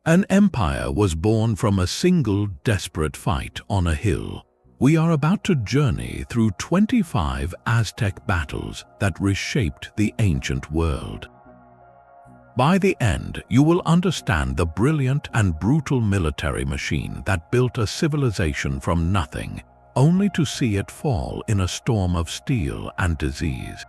An empire was born from a single desperate fight on a hill. We are about to journey through 25 Aztec battles that reshaped the ancient world. By the end, you will understand the brilliant and brutal military machine that built a civilization from nothing, only to see it fall in a storm of steel and disease.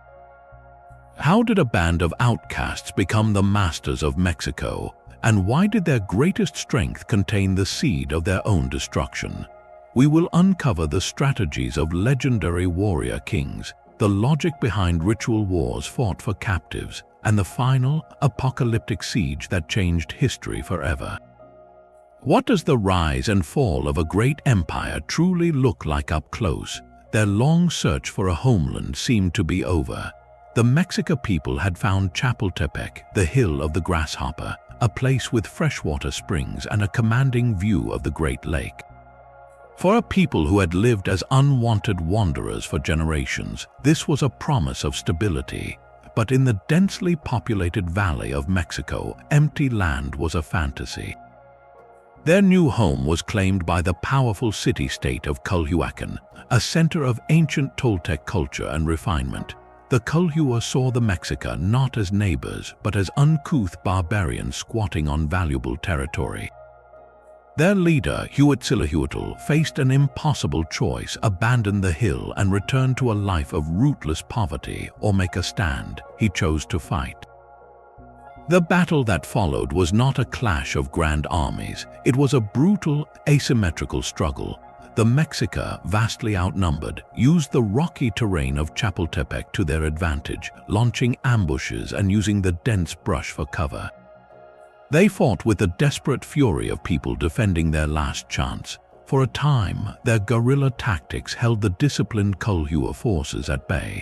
How did a band of outcasts become the masters of Mexico, and why did their greatest strength contain the seed of their own destruction? We will uncover the strategies of legendary warrior kings, the logic behind ritual wars fought for captives, and the final, apocalyptic siege that changed history forever. What does the rise and fall of a great empire truly look like up close? Their long search for a homeland seemed to be over. The Mexica people had found Chapultepec, the hill of the grasshopper, a place with freshwater springs and a commanding view of the Great Lake. For a people who had lived as unwanted wanderers for generations, this was a promise of stability. But in the densely populated valley of Mexico, empty land was a fantasy. Their new home was claimed by the powerful city-state of Culhuacan, a center of ancient Toltec culture and refinement. The Culhua saw the Mexica not as neighbors, but as uncouth barbarians squatting on valuable territory. Their leader, Huitzilopochtli, faced an impossible choice: abandon the hill and return to a life of rootless poverty, or make a stand. He chose to fight. The battle that followed was not a clash of grand armies. It was a brutal, asymmetrical struggle. The Mexica, vastly outnumbered, used the rocky terrain of Chapultepec to their advantage, launching ambushes and using the dense brush for cover. They fought with the desperate fury of people defending their last chance. For a time, their guerrilla tactics held the disciplined Culhua forces at bay.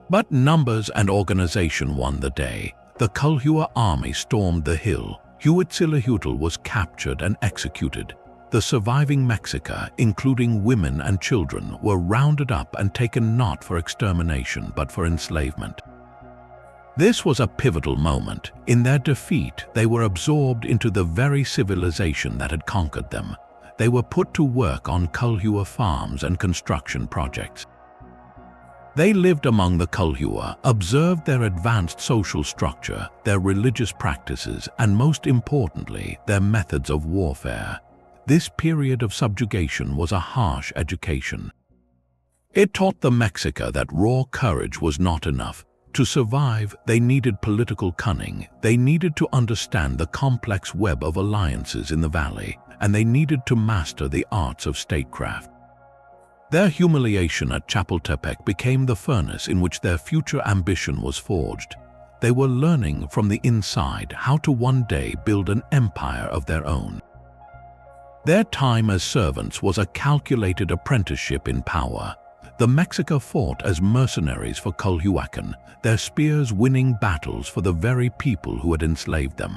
But numbers and organization won the day. The Culhua army stormed the hill. Huitzilopochtli was captured and executed. The surviving Mexica, including women and children, were rounded up and taken not for extermination but for enslavement. This was a pivotal moment. In their defeat, they were absorbed into the very civilization that had conquered them. They were put to work on Culhua farms and construction projects. They lived among the Culhua, observed their advanced social structure, their religious practices, and most importantly, their methods of warfare. This period of subjugation was a harsh education. It taught the Mexica that raw courage was not enough. To survive, they needed political cunning. They needed to understand the complex web of alliances in the valley, and they needed to master the arts of statecraft. Their humiliation at Chapultepec became the furnace in which their future ambition was forged. They were learning from the inside how to one day build an empire of their own. Their time as servants was a calculated apprenticeship in power. The Mexica fought as mercenaries for Culhuacan, their spears winning battles for the very people who had enslaved them.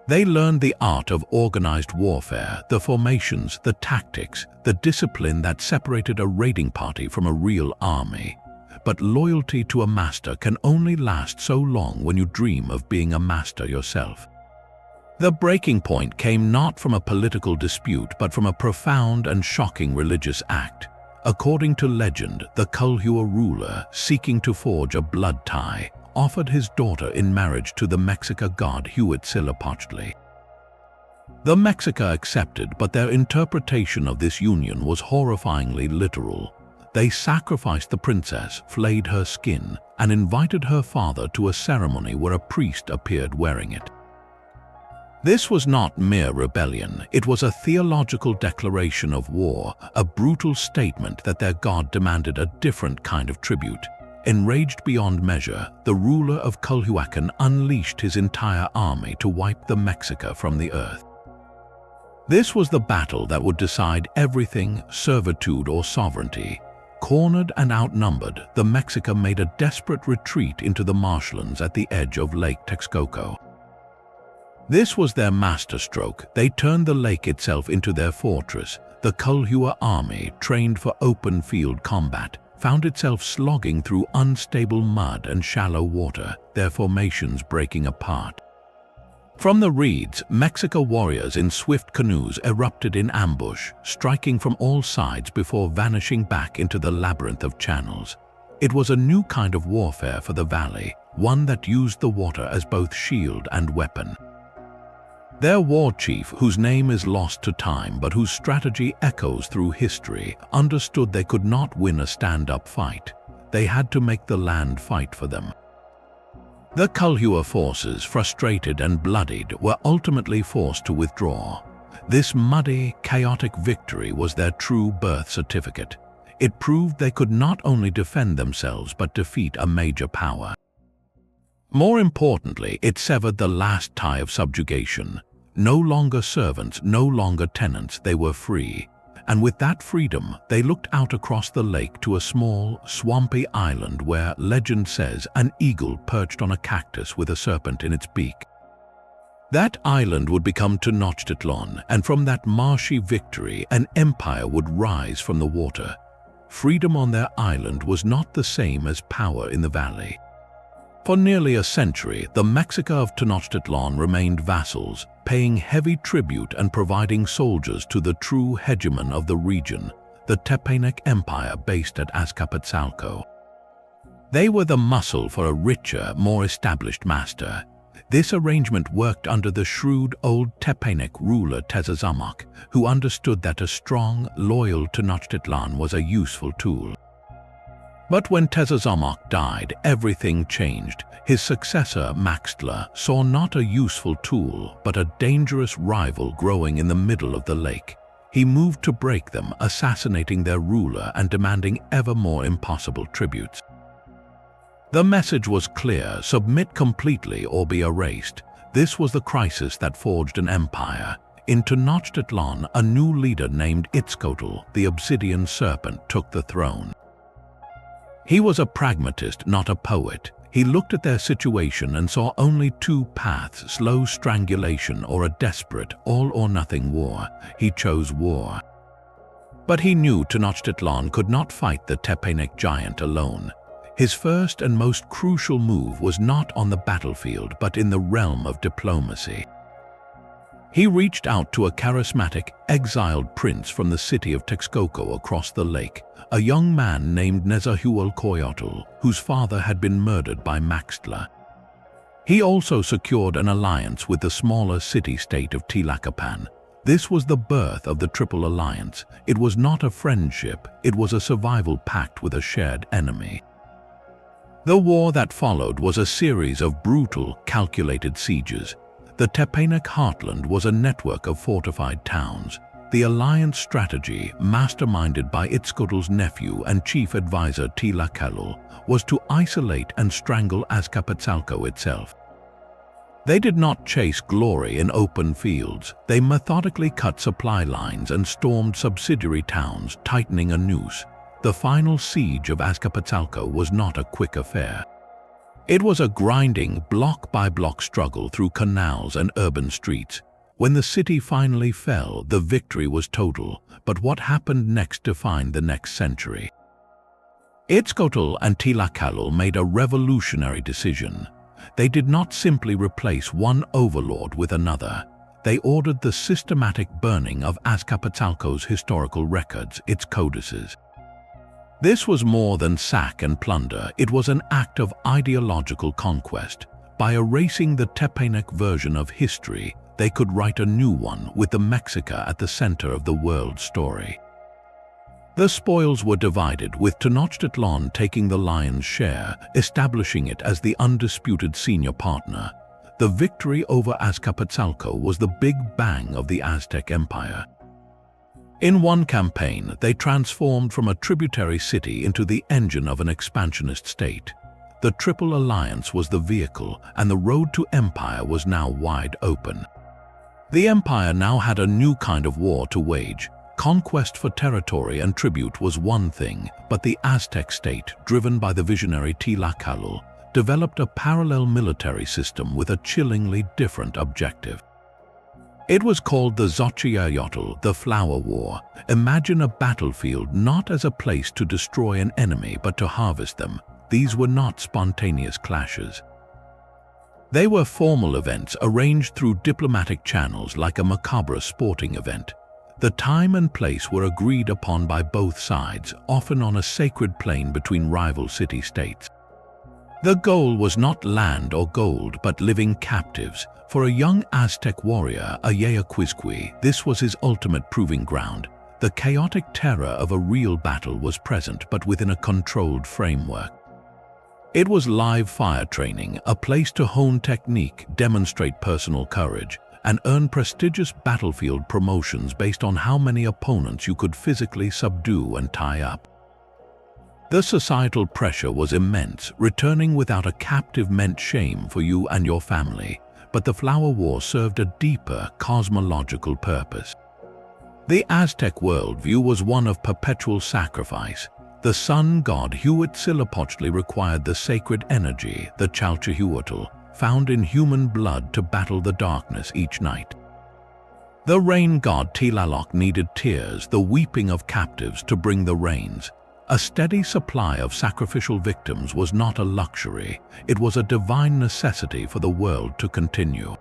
They learned the art of organized warfare, the formations, the tactics, the discipline that separated a raiding party from a real army. But loyalty to a master can only last so long when you dream of being a master yourself. The breaking point came not from a political dispute, but from a profound and shocking religious act. According to legend, the Culhua ruler, seeking to forge a blood tie, offered his daughter in marriage to the Mexica god Huitzilopochtli. The Mexica accepted, but their interpretation of this union was horrifyingly literal. They sacrificed the princess, flayed her skin, and invited her father to a ceremony where a priest appeared wearing it. This was not mere rebellion. It was a theological declaration of war, a brutal statement that their god demanded a different kind of tribute. Enraged beyond measure, the ruler of Culhuacan unleashed his entire army to wipe the Mexica from the earth. This was the battle that would decide everything: servitude or sovereignty. Cornered and outnumbered, the Mexica made a desperate retreat into the marshlands at the edge of Lake Texcoco. This was their masterstroke. They turned the lake itself into their fortress. The Culhua army, trained for open field combat, found itself slogging through unstable mud and shallow water, their formations breaking apart. From the reeds, Mexica warriors in swift canoes erupted in ambush, striking from all sides before vanishing back into the labyrinth of channels. It was a new kind of warfare for the valley, one that used the water as both shield and weapon. Their war chief, whose name is lost to time but whose strategy echoes through history, understood they could not win a stand-up fight. They had to make the land fight for them. The Culhua forces, frustrated and bloodied, were ultimately forced to withdraw. This muddy, chaotic victory was their true birth certificate. It proved they could not only defend themselves but defeat a major power. More importantly, it severed the last tie of subjugation. No longer servants, no longer tenants, they were free. And with that freedom, they looked out across the lake to a small, swampy island where, legend says, an eagle perched on a cactus with a serpent in its beak. That island would become Tenochtitlan, and from that marshy victory, an empire would rise from the water. Freedom on their island was not the same as power in the valley. For nearly a century, the Mexica of Tenochtitlan remained vassals, paying heavy tribute and providing soldiers to the true hegemon of the region, the Aztec Empire based at Azcapotzalco. They were the muscle for a richer, more established master. This arrangement worked under the shrewd old Tepanec ruler Tezozomoc, who understood that a strong, loyal Tenochtitlan was a useful tool. But when Tezozomoc died, everything changed. His successor, Maxtla, saw not a useful tool, but a dangerous rival growing in the middle of the lake. He moved to break them, assassinating their ruler and demanding ever more impossible tributes. The message was clear: submit completely or be erased. This was the crisis that forged an empire. In Tenochtitlan, a new leader named Itzcotl, the Obsidian Serpent, took the throne. He was a pragmatist, not a poet. He looked at their situation and saw only two paths: slow strangulation or a desperate, all-or-nothing war. He chose war. But he knew Tenochtitlan could not fight the Tepanec giant alone. His first and most crucial move was not on the battlefield, but in the realm of diplomacy. He reached out to a charismatic, exiled prince from the city of Texcoco across the lake, a young man named Nezahualcoyotl, whose father had been murdered by Maxtla. He also secured an alliance with the smaller city-state of Tlacopan. This was the birth of the Triple Alliance. It was not a friendship, it was a survival pact with a shared enemy. The war that followed was a series of brutal, calculated sieges. The Tepanec heartland was a network of fortified towns. The alliance strategy, masterminded by Itzcotl's nephew and chief advisor Tlacaelol, was to isolate and strangle Azcapotzalco itself. They did not chase glory in open fields. They methodically cut supply lines and stormed subsidiary towns, tightening a noose. The final siege of Azcapotzalco was not a quick affair. It was a grinding, block-by-block struggle through canals and urban streets. When the city finally fell, the victory was total, but what happened next defined the next century. Itzcotl and Tlacaelol made a revolutionary decision. They did not simply replace one overlord with another. They ordered the systematic burning of Azcapotzalco's historical records, its codices. This was more than sack and plunder. It was an act of ideological conquest. By erasing the Tepanec version of history, they could write a new one with the Mexica at the center of the world's story. The spoils were divided, with Tenochtitlan taking the lion's share, establishing it as the undisputed senior partner. The victory over Azcapotzalco was the big bang of the Aztec Empire. In one campaign, they transformed from a tributary city into the engine of an expansionist state. The Triple Alliance was the vehicle, and the road to empire was now wide open. The empire now had a new kind of war to wage. Conquest for territory and tribute was one thing, but the Aztec state, driven by the visionary Tlacaelol, developed a parallel military system with a chillingly different objective. It was called the Xochitlcoatl, the Flower War. Imagine a battlefield not as a place to destroy an enemy but to harvest them. These were not spontaneous clashes. They were formal events arranged through diplomatic channels like a macabre sporting event. The time and place were agreed upon by both sides, often on a sacred plain between rival city-states. The goal was not land or gold, but living captives. For a young Aztec warrior, Ayacuizqui, this was his ultimate proving ground. The chaotic terror of a real battle was present, but within a controlled framework. It was live fire training, a place to hone technique, demonstrate personal courage, and earn prestigious battlefield promotions based on how many opponents you could physically subdue and tie up. The societal pressure was immense. Returning without a captive meant shame for you and your family, but the Flower War served a deeper cosmological purpose. The Aztec worldview was one of perpetual sacrifice. The sun god Huitzilopochtli required the sacred energy, the Chalchihuatl, found in human blood to battle the darkness each night. The rain god Tlaloc needed tears, the weeping of captives, to bring the rains. A steady supply of sacrificial victims was not a luxury, it was a divine necessity for the world to continue.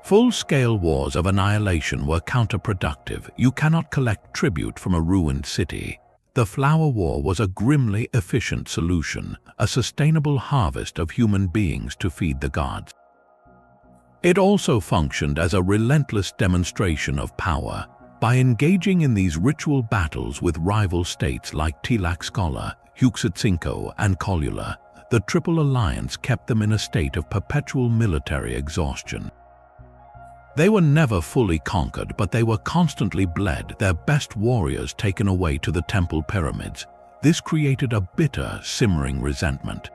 Full-scale wars of annihilation were counterproductive. You cannot collect tribute from a ruined city. The Flower War was a grimly efficient solution, a sustainable harvest of human beings to feed the gods. It also functioned as a relentless demonstration of power. By engaging in these ritual battles with rival states like Tlaxcala, Huexitzinco, and Colula, the Triple Alliance kept them in a state of perpetual military exhaustion. They were never fully conquered, but they were constantly bled, their best warriors taken away to the temple pyramids. This created a bitter, simmering resentment.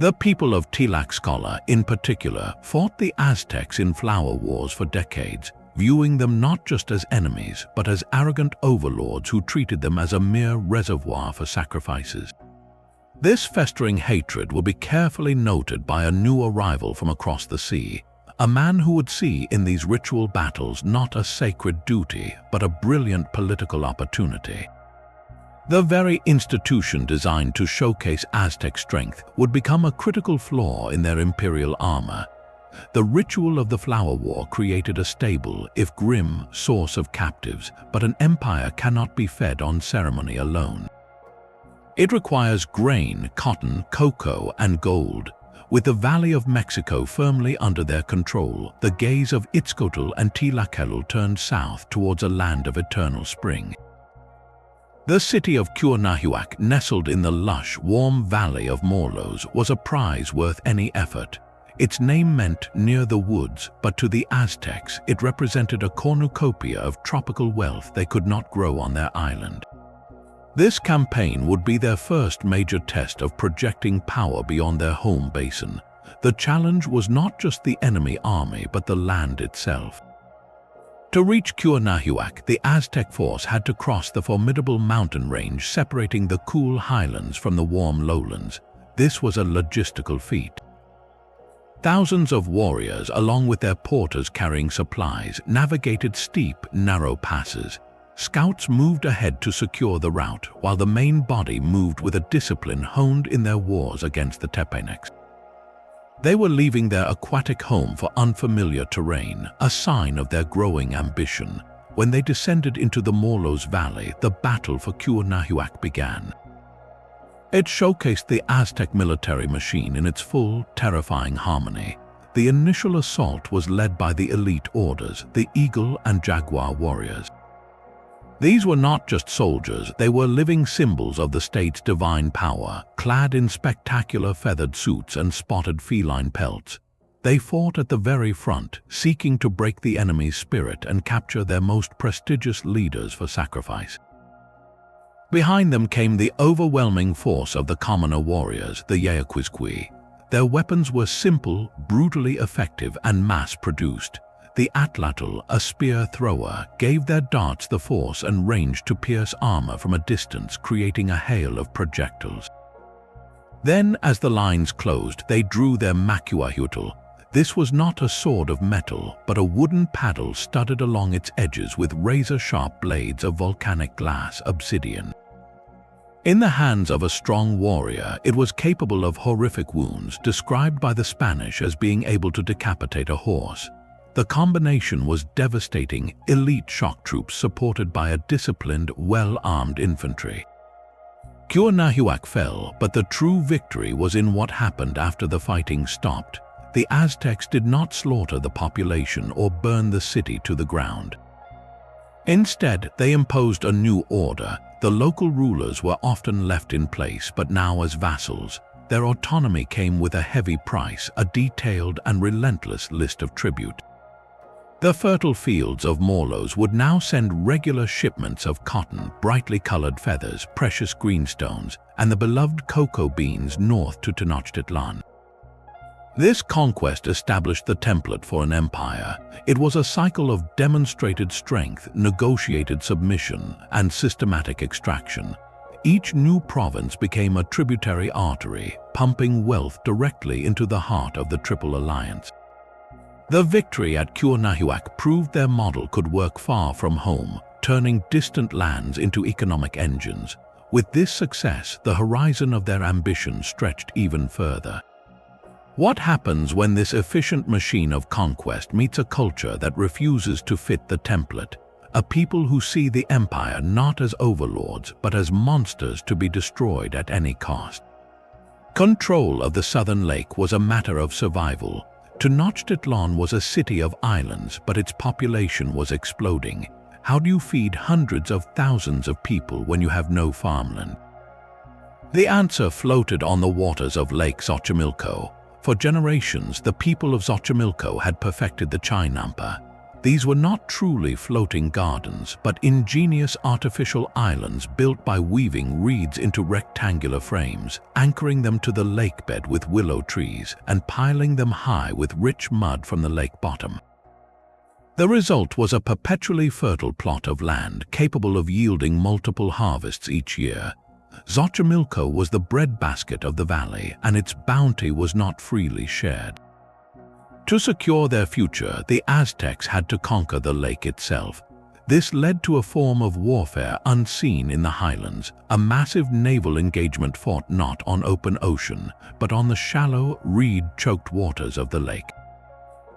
The people of Tlaxcala, in particular, fought the Aztecs in flower wars for decades, viewing them not just as enemies, but as arrogant overlords who treated them as a mere reservoir for sacrifices. This festering hatred will be carefully noted by a new arrival from across the sea, a man who would see in these ritual battles not a sacred duty, but a brilliant political opportunity. The very institution designed to showcase Aztec strength would become a critical flaw in their imperial armor. The ritual of the Flower War created a stable, if grim, source of captives, but an empire cannot be fed on ceremony alone. It requires grain, cotton, cocoa, and gold. With the Valley of Mexico firmly under their control, the gaze of Itzcotl and Tlaquequel turned south towards a land of eternal spring. The city of Cuauhnahuac, nestled in the lush, warm valley of Morelos, was a prize worth any effort. Its name meant near the woods, but to the Aztecs it represented a cornucopia of tropical wealth they could not grow on their island. This campaign would be their first major test of projecting power beyond their home basin. The challenge was not just the enemy army, but the land itself. To reach Cuauhnahuac, the Aztec force had to cross the formidable mountain range separating the cool highlands from the warm lowlands. This was a logistical feat. Thousands of warriors, along with their porters carrying supplies, navigated steep, narrow passes. Scouts moved ahead to secure the route, while the main body moved with a discipline honed in their wars against the Tepenecs. They were leaving their aquatic home for unfamiliar terrain, a sign of their growing ambition. When they descended into the Morelos Valley, the battle for Cuauhnahuac began. It showcased the Aztec military machine in its full, terrifying harmony. The initial assault was led by the elite orders, the Eagle and Jaguar warriors. These were not just soldiers, they were living symbols of the state's divine power, clad in spectacular feathered suits and spotted feline pelts. They fought at the very front, seeking to break the enemy's spirit and capture their most prestigious leaders for sacrifice. Behind them came the overwhelming force of the commoner warriors, the Ayacuizqui. Their weapons were simple, brutally effective, and mass-produced. The Atlatl, a spear thrower, gave their darts the force and range to pierce armor from a distance, creating a hail of projectiles. Then, as the lines closed, they drew their Macuahuitl. This was not a sword of metal, but a wooden paddle studded along its edges with razor-sharp blades of volcanic glass obsidian. In the hands of a strong warrior, it was capable of horrific wounds, described by the Spanish as being able to decapitate a horse. The combination was devastating elite shock troops supported by a disciplined, well-armed infantry. Cuauhnahuac fell, but the true victory was in what happened after the fighting stopped. The Aztecs did not slaughter the population or burn the city to the ground. Instead, they imposed a new order. The local rulers were often left in place, but now as vassals. Their autonomy came with a heavy price, a detailed and relentless list of tribute. The fertile fields of Morelos would now send regular shipments of cotton, brightly colored feathers, precious greenstones, and the beloved cocoa beans north to Tenochtitlan. This conquest established the template for an empire. It was a cycle of demonstrated strength, negotiated submission, and systematic extraction. Each new province became a tributary artery, pumping wealth directly into the heart of the Triple Alliance. The victory at Cuauhnahuac proved their model could work far from home, turning distant lands into economic engines. With this success, the horizon of their ambition stretched even further. What happens when this efficient machine of conquest meets a culture that refuses to fit the template? A people who see the empire not as overlords, but as monsters to be destroyed at any cost. Control of the southern lake was a matter of survival. Tenochtitlan was a city of islands, but its population was exploding. How do you feed hundreds of thousands of people when you have no farmland? The answer floated on the waters of Lake Xochimilco. For generations, the people of Xochimilco had perfected the chinampa. These were not truly floating gardens, but ingenious artificial islands built by weaving reeds into rectangular frames, anchoring them to the lakebed with willow trees, and piling them high with rich mud from the lake bottom. The result was a perpetually fertile plot of land capable of yielding multiple harvests each year. Xochimilco was the breadbasket of the valley, and its bounty was not freely shared. To secure their future, the Aztecs had to conquer the lake itself. This led to a form of warfare unseen in the highlands, a massive naval engagement fought not on open ocean, but on the shallow, reed-choked waters of the lake.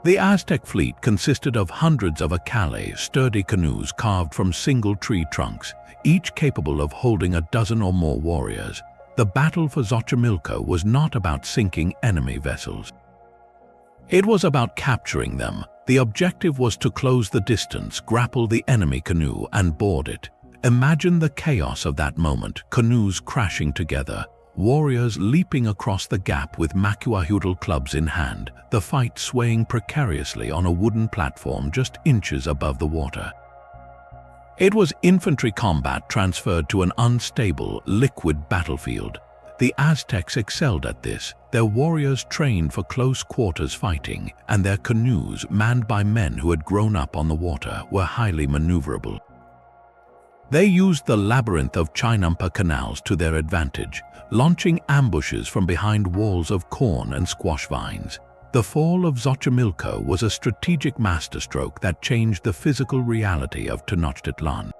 The Aztec fleet consisted of hundreds of acale, sturdy canoes carved from single tree trunks, each capable of holding a dozen or more warriors. The battle for Xochimilco was not about sinking enemy vessels. It was about capturing them. The objective was to close the distance, grapple the enemy canoe, and board it. Imagine the chaos of that moment, canoes crashing together, warriors leaping across the gap with macuahuitl clubs in hand, the fight swaying precariously on a wooden platform just inches above the water. It was infantry combat transferred to an unstable, liquid battlefield. The Aztecs excelled at this. Their warriors trained for close-quarters fighting, and their canoes, manned by men who had grown up on the water, were highly maneuverable. They used the labyrinth of chinampa canals to their advantage, launching ambushes from behind walls of corn and squash vines. The fall of Xochimilco was a strategic masterstroke that changed the physical reality of Tenochtitlan.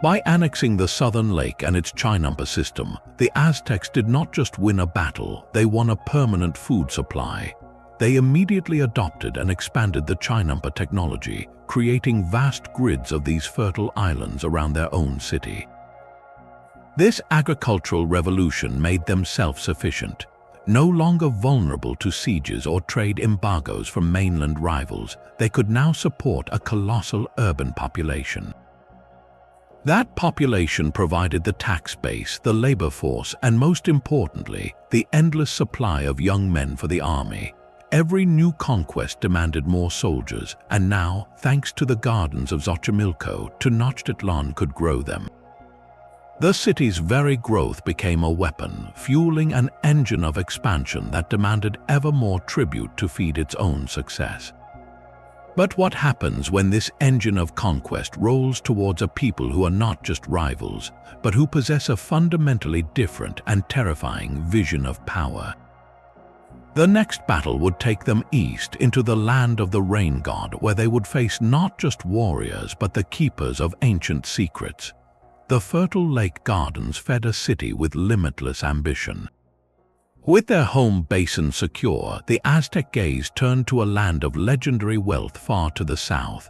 By annexing the southern lake and its chinampa system, the Aztecs did not just win a battle, they won a permanent food supply. They immediately adopted and expanded the chinampa technology, creating vast grids of these fertile islands around their own city. This agricultural revolution made them self-sufficient. No longer vulnerable to sieges or trade embargoes from mainland rivals, they could now support a colossal urban population. That population provided the tax base, the labor force, and most importantly, the endless supply of young men for the army. Every new conquest demanded more soldiers, and now, thanks to the gardens of Xochimilco, Tenochtitlan could grow them. The city's very growth became a weapon, fueling an engine of expansion that demanded ever more tribute to feed its own success. But what happens when this engine of conquest rolls towards a people who are not just rivals, but who possess a fundamentally different and terrifying vision of power? The next battle would take them east into the land of the rain god, where they would face not just warriors but the keepers of ancient secrets. the fertile lake gardens fed a city with limitless ambition. With their home basin secure, the Aztec gaze turned to a land of legendary wealth far to the south.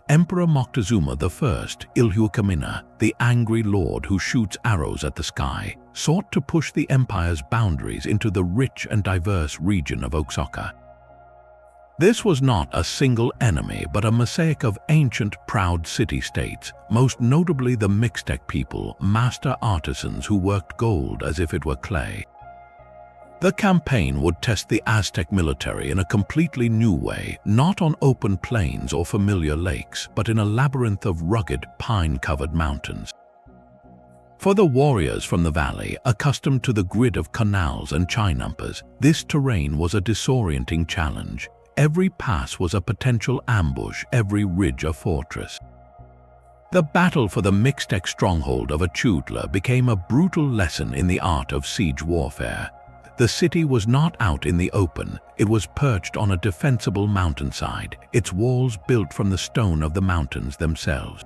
Emperor Moctezuma I, Ilhuakamina, the angry lord who shoots arrows at the sky, sought to push the empire's boundaries into the rich and diverse region of Oaxaca. This was not a single enemy, but a mosaic of ancient, proud city-states, most notably the Mixtec people, master artisans who worked gold as if it were clay. The campaign would test the Aztec military in a completely new way, not on open plains or familiar lakes, but in a labyrinth of rugged, pine-covered mountains. For the warriors from the valley, accustomed to the grid of canals and chinampas, this terrain was a disorienting challenge. Every pass was a potential ambush, every ridge a fortress. The battle for the Mixtec stronghold of Achutla became a brutal lesson in the art of siege warfare. The city was not out in the open, it was perched on a defensible mountainside, its walls built from the stone of the mountains themselves.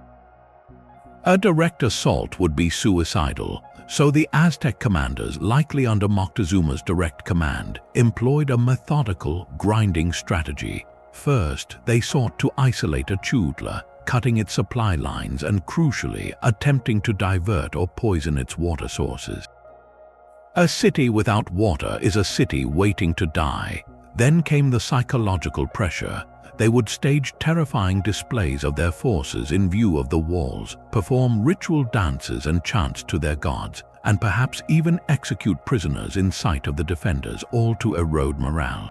A direct assault would be suicidal, so the Aztec commanders, likely under Moctezuma's direct command, employed a methodical, grinding strategy. First, they sought to isolate Achutla, cutting its supply lines and, crucially, attempting to divert or poison its water sources. A city without water is a city waiting to die. Then came the psychological pressure. They would stage terrifying displays of their forces in view of the walls, perform ritual dances and chants to their gods, and perhaps even execute prisoners in sight of the defenders, all to erode morale.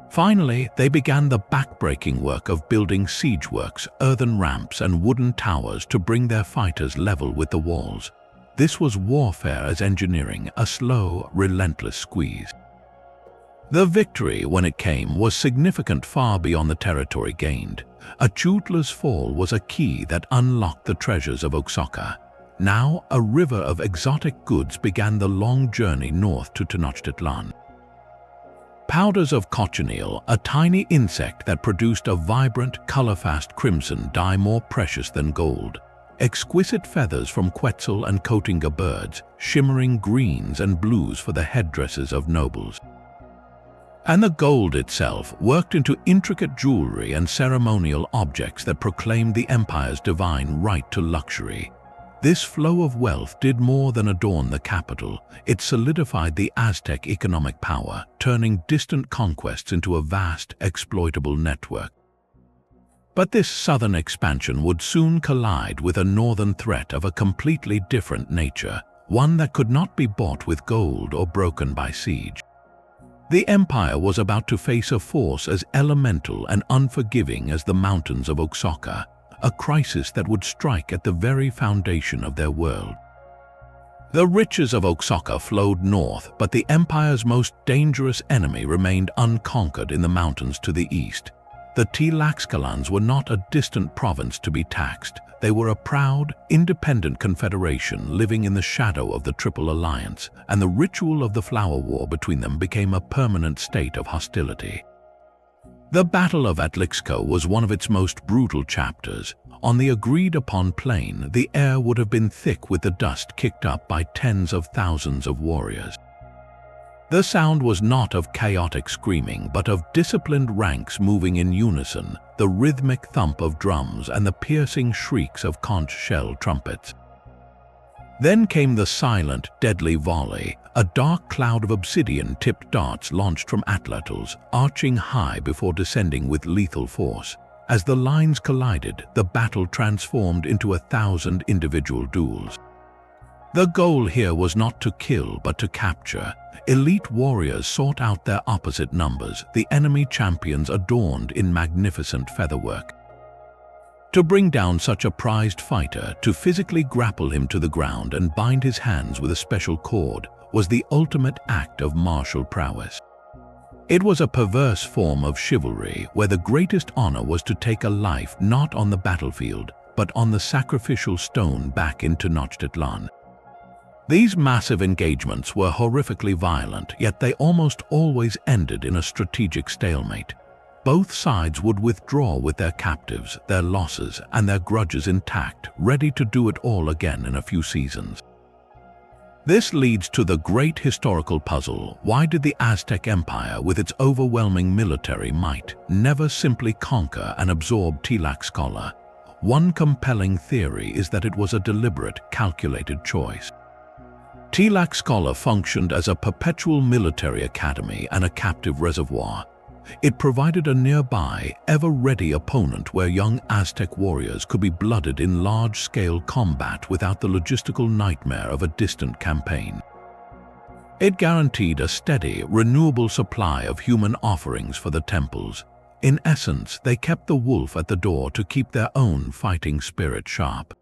Finally, they began the backbreaking work of building siege works, earthen ramps, and wooden towers to bring their fighters level with the walls. This was warfare as engineering, a slow, relentless squeeze. The victory, when it came, was significant far beyond the territory gained. Achutla's fall was a key that unlocked the treasures of Oaxaca. Now, a river of exotic goods began the long journey north to Tenochtitlan. Powders of cochineal, a tiny insect that produced a vibrant, color-fast crimson dye more precious than gold. Exquisite feathers from quetzal and cotinga birds, shimmering greens and blues for the headdresses of nobles. And the gold itself, worked into intricate jewelry and ceremonial objects that proclaimed the empire's divine right to luxury. This flow of wealth did more than adorn the capital. It solidified the Aztec economic power, turning distant conquests into a vast, exploitable network. But this southern expansion would soon collide with a northern threat of a completely different nature, one that could not be bought with gold or broken by siege. The empire was about to face a force as elemental and unforgiving as the mountains of Oaxaca, a crisis that would strike at the very foundation of their world. The riches of Oaxaca flowed north, but the empire's most dangerous enemy remained unconquered in the mountains to the east. The Tlaxcalans were not a distant province to be taxed. They were a proud, independent confederation living in the shadow of the Triple Alliance, and the ritual of the flower war between them became a permanent state of hostility. The Battle of Atlixco was one of its most brutal chapters. On the agreed-upon plain, the air would have been thick with the dust kicked up by tens of thousands of warriors. The sound was not of chaotic screaming, but of disciplined ranks moving in unison, the rhythmic thump of drums and the piercing shrieks of conch shell trumpets. Then came the silent, deadly volley, a dark cloud of obsidian-tipped darts launched from atlatls, arching high before descending with lethal force. As the lines collided, the battle transformed into 1,000 individual duels. The goal here was not to kill, but to capture. Elite warriors sought out their opposite numbers, the enemy champions adorned in magnificent featherwork. To bring down such a prized fighter, to physically grapple him to the ground and bind his hands with a special cord, was the ultimate act of martial prowess. It was a perverse form of chivalry, where the greatest honor was to take a life not on the battlefield, but on the sacrificial stone back in Tenochtitlan. These massive engagements were horrifically violent, yet they almost always ended in a strategic stalemate. Both sides would withdraw with their captives, their losses, and their grudges intact, ready to do it all again in a few seasons. This leads to the great historical puzzle: why did the Aztec Empire, with its overwhelming military might, never simply conquer and absorb Tlaxcala? One compelling theory is that it was a deliberate, calculated choice. Tlaxcala functioned as a perpetual military academy and a captive reservoir. It provided a nearby, ever-ready opponent where young Aztec warriors could be blooded in large-scale combat without the logistical nightmare of a distant campaign. It guaranteed a steady, renewable supply of human offerings for the temples. In essence, they kept the wolf at the door to keep their own fighting spirit sharp.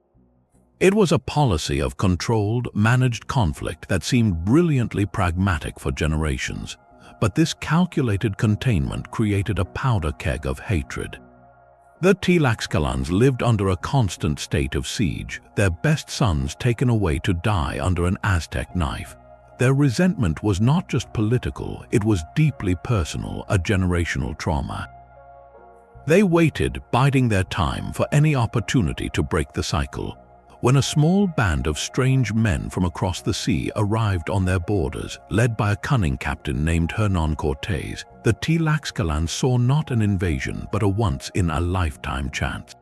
It was a policy of controlled, managed conflict that seemed brilliantly pragmatic for generations. But this calculated containment created a powder keg of hatred. The Tlaxcalans lived under a constant state of siege, their best sons taken away to die under an Aztec knife. Their resentment was not just political, it was deeply personal, a generational trauma. They waited, biding their time for any opportunity to break the cycle. When a small band of strange men from across the sea arrived on their borders, led by a cunning captain named Hernan Cortés, the Tlaxcalans saw not an invasion but a once-in-a-lifetime chance.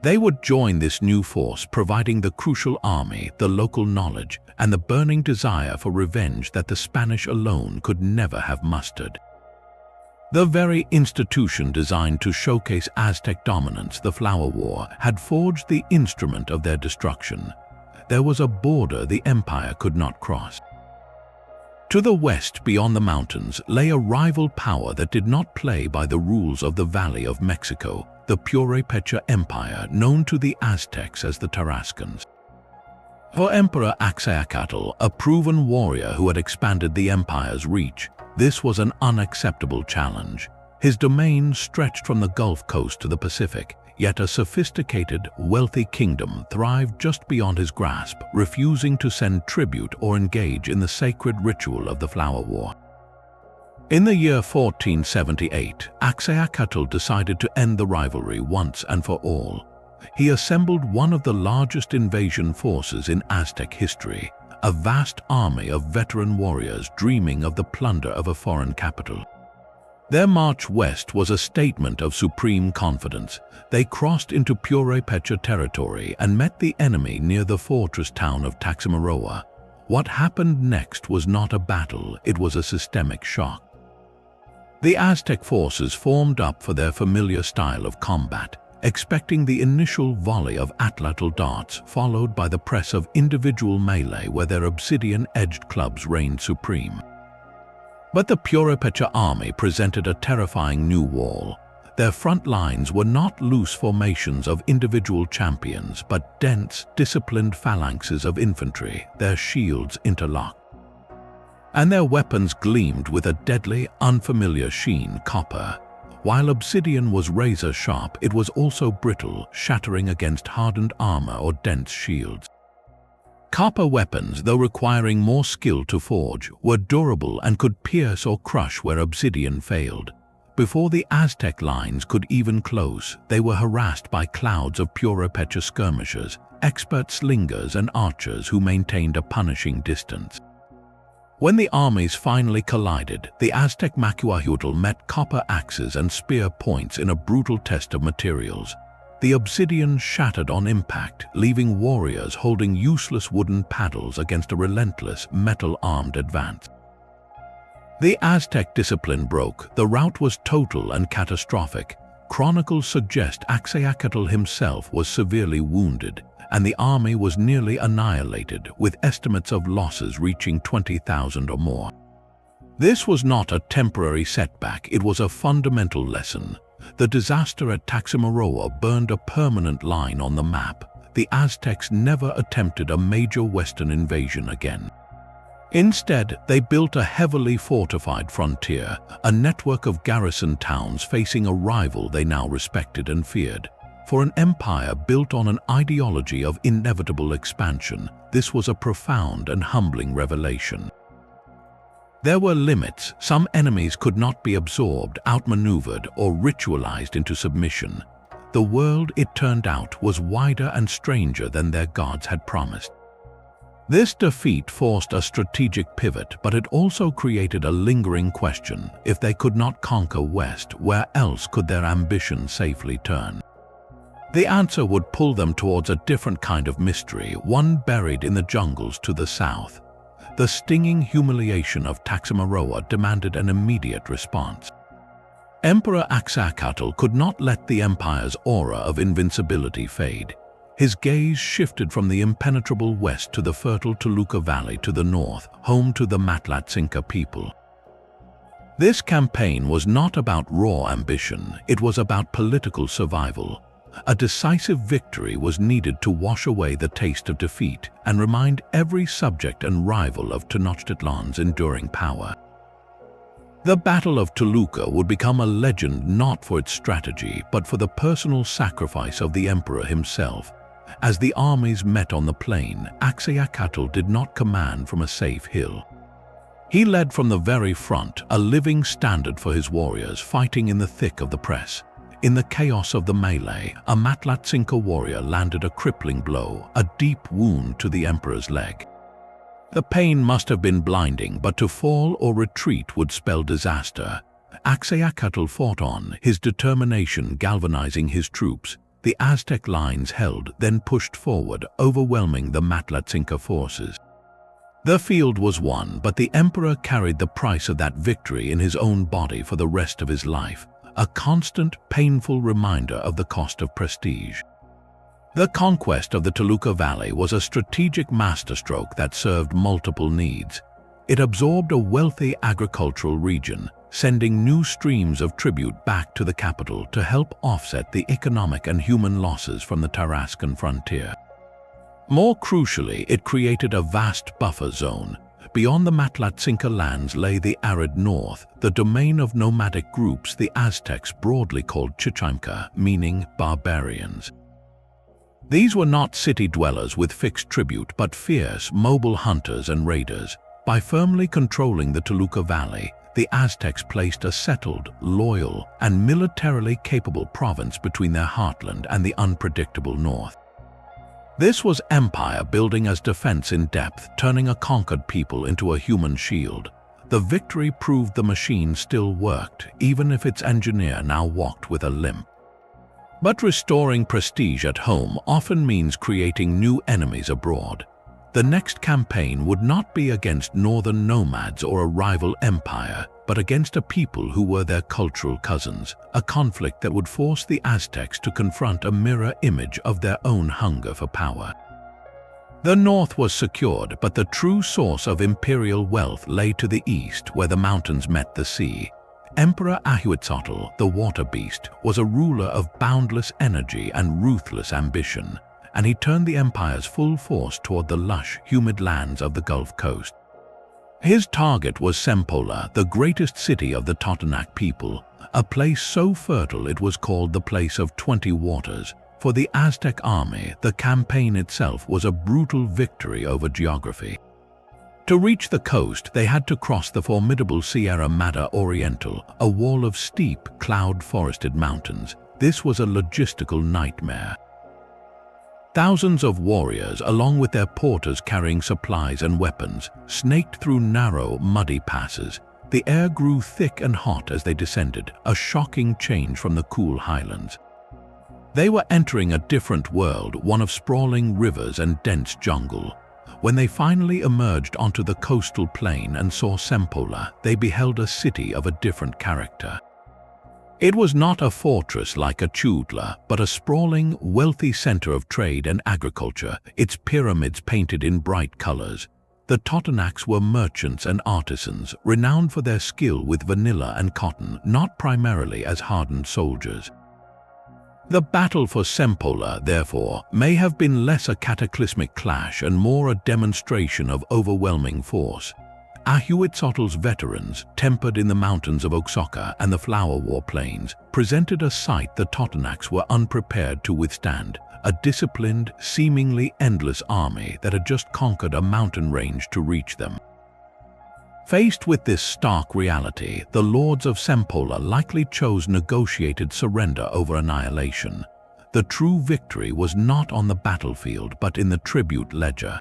They would join this new force, providing the crucial army, the local knowledge, and the burning desire for revenge that the Spanish alone could never have mustered. The very institution designed to showcase Aztec dominance, the Flower War, had forged the instrument of their destruction. There was a border the empire could not cross. To the west, beyond the mountains, lay a rival power that did not play by the rules of the Valley of Mexico, the Purépecha Empire, known to the Aztecs as the Tarascans. For Emperor Axayacatl, a proven warrior who had expanded the empire's reach, this was an unacceptable challenge. His domain stretched from the Gulf Coast to the Pacific, yet a sophisticated, wealthy kingdom thrived just beyond his grasp, refusing to send tribute or engage in the sacred ritual of the Flower War. In the year 1478, Axayacatl decided to end the rivalry once and for all. He assembled one of the largest invasion forces in Aztec history, a vast army of veteran warriors dreaming of the plunder of a foreign capital. Their march west was a statement of supreme confidence. They crossed into Purépecha territory and met the enemy near the fortress town of Taximaroa. What happened next was not a battle, it was a systemic shock. The Aztec forces formed up for their familiar style of combat, expecting the initial volley of atlatl darts followed by the press of individual melee where their obsidian-edged clubs reigned supreme. But the Purépecha army presented a terrifying new wall. Their front lines were not loose formations of individual champions, but dense, disciplined phalanxes of infantry, their shields interlocked. And their weapons gleamed with a deadly, unfamiliar sheen: copper. While obsidian was razor-sharp, it was also brittle, shattering against hardened armor or dense shields. Copper weapons, though requiring more skill to forge, were durable and could pierce or crush where obsidian failed. Before the Aztec lines could even close, they were harassed by clouds of Purépecha skirmishers, expert slingers and archers who maintained a punishing distance. When the armies finally collided, the Aztec Macuahuitl met copper axes and spear points in a brutal test of materials. The obsidian shattered on impact, leaving warriors holding useless wooden paddles against a relentless, metal-armed advance. The Aztec discipline broke. The rout was total and catastrophic. Chronicles suggest Axayacatl himself was severely wounded, and the army was nearly annihilated, with estimates of losses reaching 20,000 or more. This was not a temporary setback, it was a fundamental lesson. The disaster at Taximaroa burned a permanent line on the map. The Aztecs never attempted a major Western invasion again. Instead, they built a heavily fortified frontier, a network of garrison towns facing a rival they now respected and feared. For an empire built on an ideology of inevitable expansion, this was a profound and humbling revelation. There were limits. Some enemies could not be absorbed, outmaneuvered, or ritualized into submission. The world, it turned out, was wider and stranger than their gods had promised. This defeat forced a strategic pivot, but it also created a lingering question. If they could not conquer West, where else could their ambition safely turn? The answer would pull them towards a different kind of mystery, one buried in the jungles to the south. The stinging humiliation of Taximaroa demanded an immediate response. Emperor Axayacatl could not let the empire's aura of invincibility fade. His gaze shifted from the impenetrable west to the fertile Toluca Valley to the north, home to the Matlatzinca people. This campaign was not about raw ambition, it was about political survival. A decisive victory was needed to wash away the taste of defeat and remind every subject and rival of Tenochtitlan's enduring power. The Battle of Toluca would become a legend not for its strategy but for the personal sacrifice of the emperor himself. As the armies met on the plain, Axayacatl did not command from a safe hill. He led from the very front, a living standard for his warriors fighting in the thick of the press. In the chaos of the melee, a Matlatzinca warrior landed a crippling blow, a deep wound to the emperor's leg. The pain must have been blinding, but to fall or retreat would spell disaster. Axayacatl fought on, his determination galvanizing his troops. The Aztec lines held, then pushed forward, overwhelming the Matlatzinca forces. The field was won, but the emperor carried the price of that victory in his own body for the rest of his life, a constant, painful reminder of the cost of prestige. The conquest of the Toluca Valley was a strategic masterstroke that served multiple needs. It absorbed a wealthy agricultural region, sending new streams of tribute back to the capital to help offset the economic and human losses from the Tarascan frontier. More crucially, it created a vast buffer zone. Beyond the Matlatzinca lands lay the arid north, the domain of nomadic groups the Aztecs broadly called Chichimca, meaning barbarians. These were not city dwellers with fixed tribute, but fierce, mobile hunters and raiders. By firmly controlling the Toluca Valley, the Aztecs placed a settled, loyal, and militarily capable province between their heartland and the unpredictable north. This was empire building as defense in depth, turning a conquered people into a human shield. The victory proved the machine still worked, even if its engineer now walked with a limp. But restoring prestige at home often means creating new enemies abroad. The next campaign would not be against northern nomads or a rival empire, but against a people who were their cultural cousins, a conflict that would force the Aztecs to confront a mirror image of their own hunger for power. The north was secured, but the true source of imperial wealth lay to the east, where the mountains met the sea. Emperor Ahuitzotl, the water beast, was a ruler of boundless energy and ruthless ambition, and he turned the empire's full force toward the lush, humid lands of the Gulf Coast. His target was Sempoala, the greatest city of the Totonac people, a place so fertile it was called the Place of 20 Waters. For the Aztec army, the campaign itself was a brutal victory over geography. To reach the coast, they had to cross the formidable Sierra Madre Oriental, a wall of steep, cloud-forested mountains. This was a logistical nightmare. Thousands of warriors, along with their porters carrying supplies and weapons, snaked through narrow, muddy passes. The air grew thick and hot as they descended, a shocking change from the cool highlands. They were entering a different world, one of sprawling rivers and dense jungle. When they finally emerged onto the coastal plain and saw Sempoala, they beheld a city of a different character. It was not a fortress like a Chutla, but a sprawling, wealthy center of trade and agriculture, its pyramids painted in bright colors. The Totonacs were merchants and artisans, renowned for their skill with vanilla and cotton, not primarily as hardened soldiers. The battle for Sempoala, therefore, may have been less a cataclysmic clash and more a demonstration of overwhelming force. Ahuitzotl's veterans, tempered in the mountains of Oaxaca and the Flower War Plains, presented a sight the Totonacs were unprepared to withstand, a disciplined, seemingly endless army that had just conquered a mountain range to reach them. Faced with this stark reality, the lords of Sempola likely chose negotiated surrender over annihilation. The true victory was not on the battlefield but in the tribute ledger.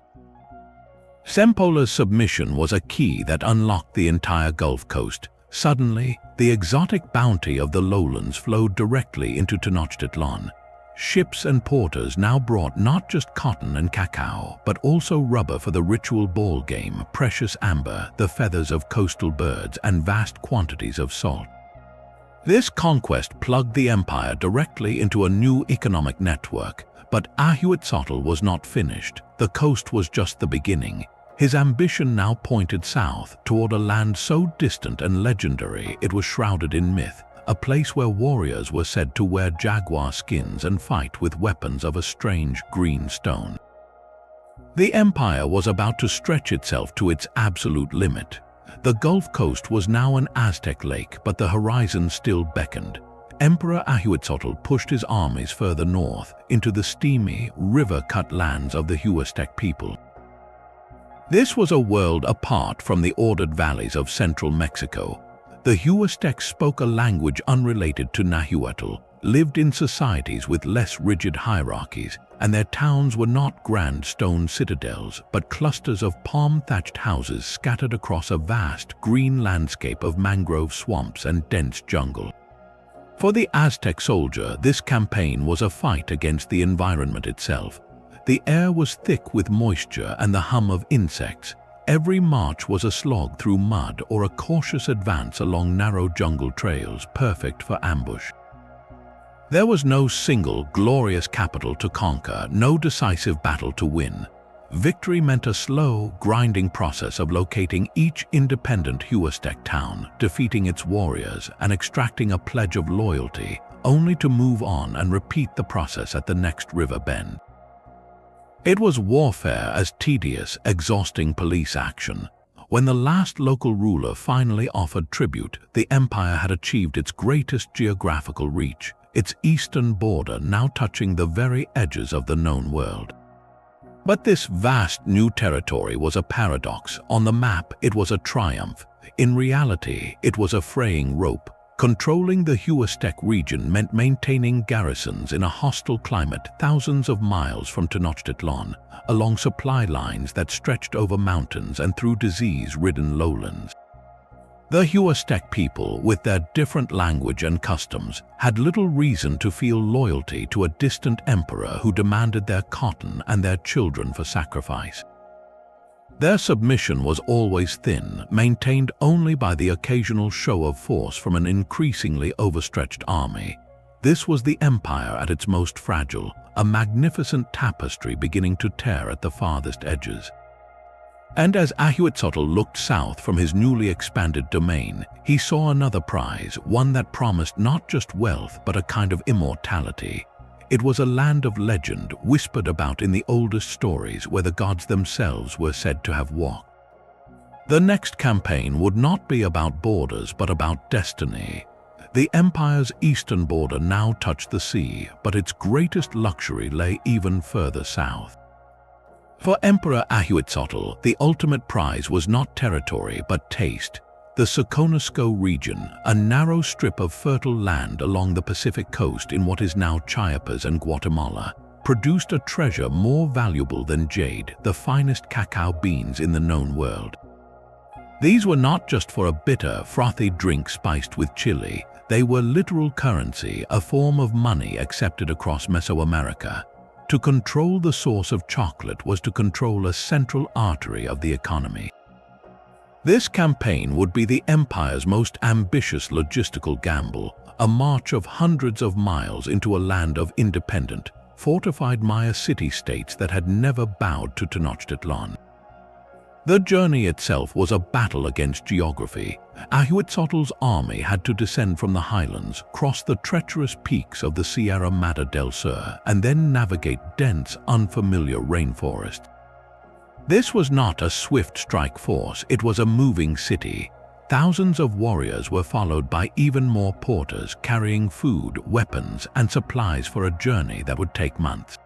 Sempola's submission was a key that unlocked the entire Gulf Coast. Suddenly, the exotic bounty of the lowlands flowed directly into Tenochtitlan. Ships and porters now brought not just cotton and cacao, but also rubber for the ritual ball game, precious amber, the feathers of coastal birds, and vast quantities of salt. This conquest plugged the empire directly into a new economic network. But Ahuitzotl was not finished. The coast was just the beginning. His ambition now pointed south, toward a land so distant and legendary it was shrouded in myth, a place where warriors were said to wear jaguar skins and fight with weapons of a strange green stone. The empire was about to stretch itself to its absolute limit. The Gulf Coast was now an Aztec lake, but the horizon still beckoned. Emperor Ahuitzotl pushed his armies further north, into the steamy, river-cut lands of the Huastec people. This was a world apart from the ordered valleys of central Mexico. The Huastecs spoke a language unrelated to Nahuatl, lived in societies with less rigid hierarchies, and their towns were not grand stone citadels, but clusters of palm-thatched houses scattered across a vast, green landscape of mangrove swamps and dense jungle. For the Aztec soldier, this campaign was a fight against the environment itself. The air was thick with moisture and the hum of insects. Every march was a slog through mud or a cautious advance along narrow jungle trails, perfect for ambush. There was no single, glorious capital to conquer, no decisive battle to win. Victory meant a slow, grinding process of locating each independent Huastec town, defeating its warriors, and extracting a pledge of loyalty, only to move on and repeat the process at the next river bend. It was warfare as tedious, exhausting police action. When the last local ruler finally offered tribute, the empire had achieved its greatest geographical reach, its eastern border now touching the very edges of the known world. But this vast new territory was a paradox. On the map, it was a triumph. In reality, it was a fraying rope. Controlling the Huastec region meant maintaining garrisons in a hostile climate thousands of miles from Tenochtitlan, along supply lines that stretched over mountains and through disease-ridden lowlands. The Huastec people, with their different language and customs, had little reason to feel loyalty to a distant emperor who demanded their cotton and their children for sacrifice. Their submission was always thin, maintained only by the occasional show of force from an increasingly overstretched army. This was the empire at its most fragile, a magnificent tapestry beginning to tear at the farthest edges. And as Ahuitzotl looked south from his newly expanded domain, he saw another prize, one that promised not just wealth but a kind of immortality. It was a land of legend, whispered about in the oldest stories, where the gods themselves were said to have walked. The next campaign would not be about borders but about destiny. The empire's eastern border now touched the sea, but its greatest luxury lay even further south. For Emperor Ahuitzotl, the ultimate prize was not territory but taste. The Soconusco region, a narrow strip of fertile land along the Pacific coast in what is now Chiapas and Guatemala, produced a treasure more valuable than jade, the finest cacao beans in the known world. These were not just for a bitter, frothy drink spiced with chili. They were literal currency, a form of money accepted across Mesoamerica. To control the source of chocolate was to control a central artery of the economy. This campaign would be the empire's most ambitious logistical gamble, a march of hundreds of miles into a land of independent, fortified Maya city-states that had never bowed to Tenochtitlan. The journey itself was a battle against geography. Ahuitzotl's army had to descend from the highlands, cross the treacherous peaks of the Sierra Madre del Sur, and then navigate dense, unfamiliar rainforest. This was not a swift strike force, it was a moving city. Thousands of warriors were followed by even more porters carrying food, weapons, and supplies for a journey that would take months.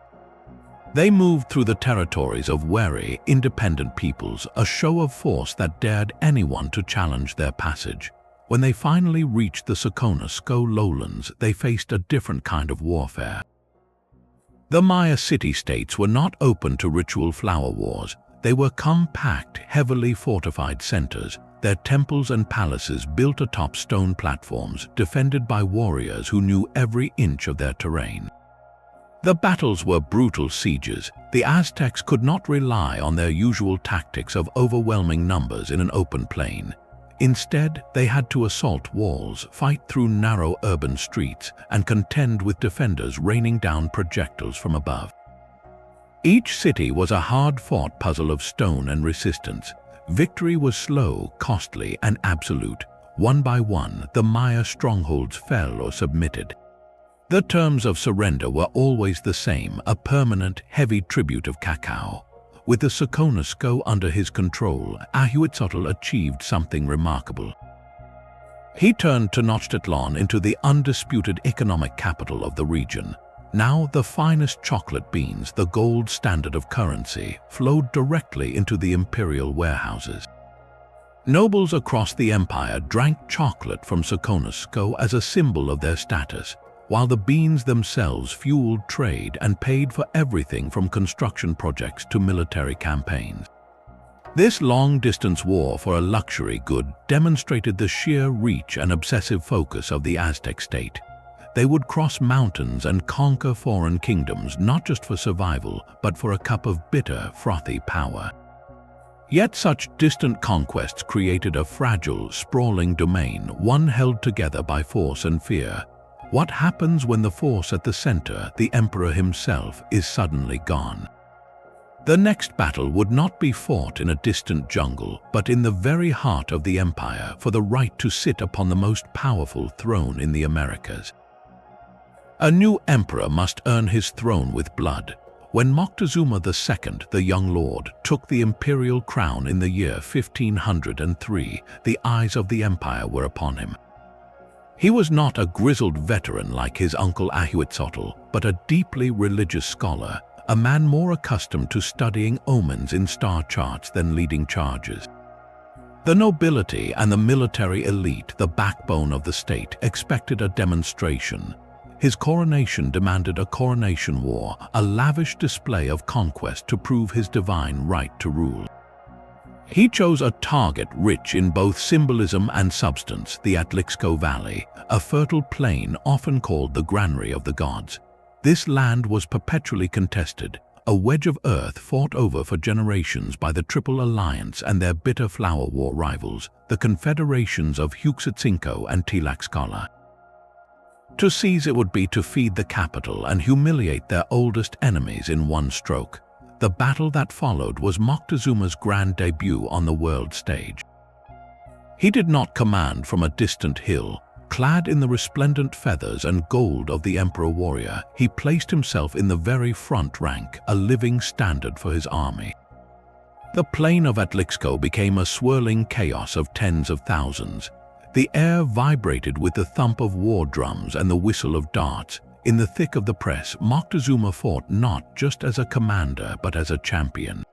They moved through the territories of wary, independent peoples, a show of force that dared anyone to challenge their passage. When they finally reached the Soconusco lowlands, they faced a different kind of warfare. The Maya city-states were not open to ritual flower wars. They were compact, heavily fortified centers, their temples and palaces built atop stone platforms, defended by warriors who knew every inch of their terrain. The battles were brutal sieges. The Aztecs could not rely on their usual tactics of overwhelming numbers in an open plain. Instead, they had to assault walls, fight through narrow urban streets, and contend with defenders raining down projectiles from above. Each city was a hard-fought puzzle of stone and resistance. Victory was slow, costly, and absolute. One by one, the Maya strongholds fell or submitted. The terms of surrender were always the same, a permanent, heavy tribute of cacao. With the Soconusco under his control, Ahuitzotl achieved something remarkable. He turned Tenochtitlan into the undisputed economic capital of the region. Now the finest chocolate beans, the gold standard of currency, flowed directly into the imperial warehouses. Nobles across the empire drank chocolate from Soconusco as a symbol of their status, while the beans themselves fueled trade and paid for everything from construction projects to military campaigns. This long-distance war for a luxury good demonstrated the sheer reach and obsessive focus of the Aztec state. They would cross mountains and conquer foreign kingdoms not just for survival, but for a cup of bitter, frothy power. Yet such distant conquests created a fragile, sprawling domain, one held together by force and fear. What happens when the force at the center, the emperor himself, is suddenly gone? The next battle would not be fought in a distant jungle, but in the very heart of the empire for the right to sit upon the most powerful throne in the Americas. A new emperor must earn his throne with blood. When Moctezuma II, the young lord, took the imperial crown in the year 1503, the eyes of the empire were upon him. He was not a grizzled veteran like his uncle Ahuitzotl, but a deeply religious scholar, a man more accustomed to studying omens in star charts than leading charges. The nobility and the military elite, the backbone of the state, expected a demonstration. His coronation demanded a coronation war, a lavish display of conquest to prove his divine right to rule. He chose a target rich in both symbolism and substance, the Atlixco Valley, a fertile plain often called the granary of the gods. This land was perpetually contested, a wedge of earth fought over for generations by the Triple Alliance and their bitter flower war rivals, the confederations of Huexotzinco and Tlaxcala. To seize it would be to feed the capital and humiliate their oldest enemies in one stroke. The battle that followed was Moctezuma's grand debut on the world stage. He did not command from a distant hill. Clad in the resplendent feathers and gold of the emperor warrior, he placed himself in the very front rank, a living standard for his army. The plain of Atlixco became a swirling chaos of tens of thousands. The air vibrated with the thump of war drums and the whistle of darts. In the thick of the press, Moctezuma fought not just as a commander but as a champion.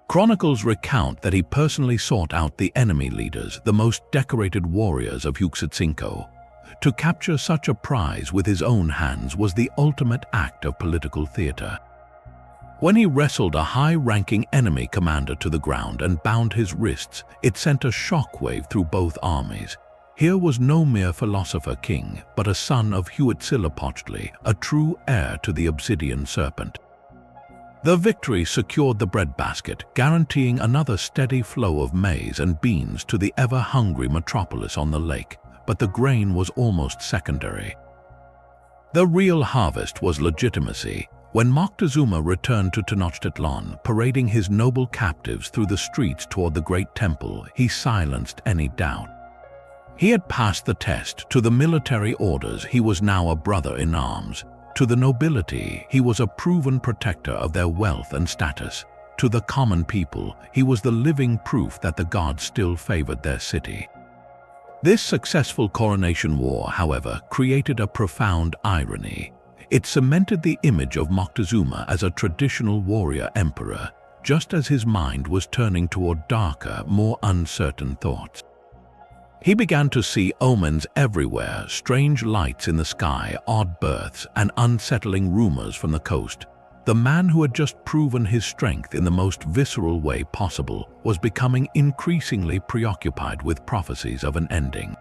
Chronicles recount that he personally sought out the enemy leaders, the most decorated warriors of Huexotzinco. To capture such a prize with his own hands was the ultimate act of political theater. When he wrestled a high-ranking enemy commander to the ground and bound his wrists, it sent a shockwave through both armies. Here was no mere philosopher king, but a son of Huitzilopochtli, a true heir to the obsidian serpent. The victory secured the breadbasket, guaranteeing another steady flow of maize and beans to the ever-hungry metropolis on the lake, but the grain was almost secondary. The real harvest was legitimacy. When Moctezuma returned to Tenochtitlan, parading his noble captives through the streets toward the great temple, he silenced any doubt. He had passed the test. To the military orders, he was now a brother in arms. To the nobility, he was a proven protector of their wealth and status. To the common people, he was the living proof that the gods still favored their city. This successful coronation war, however, created a profound irony. It cemented the image of Moctezuma as a traditional warrior emperor, just as his mind was turning toward darker, more uncertain thoughts. He began to see omens everywhere, strange lights in the sky, odd births, and unsettling rumors from the coast. The man who had just proven his strength in the most visceral way possible was becoming increasingly preoccupied with prophecies of an ending.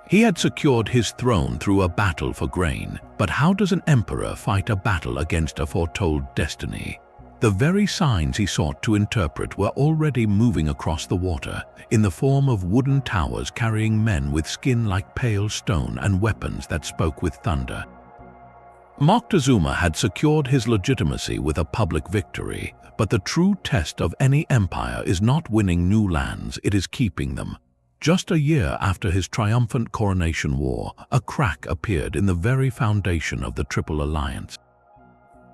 He had secured his throne through a battle for grain, but how does an emperor fight a battle against a foretold destiny? The very signs he sought to interpret were already moving across the water, in the form of wooden towers carrying men with skin like pale stone and weapons that spoke with thunder. Moctezuma had secured his legitimacy with a public victory, but the true test of any empire is not winning new lands, it is keeping them. Just a year after his triumphant coronation war, a crack appeared in the very foundation of the Triple Alliance.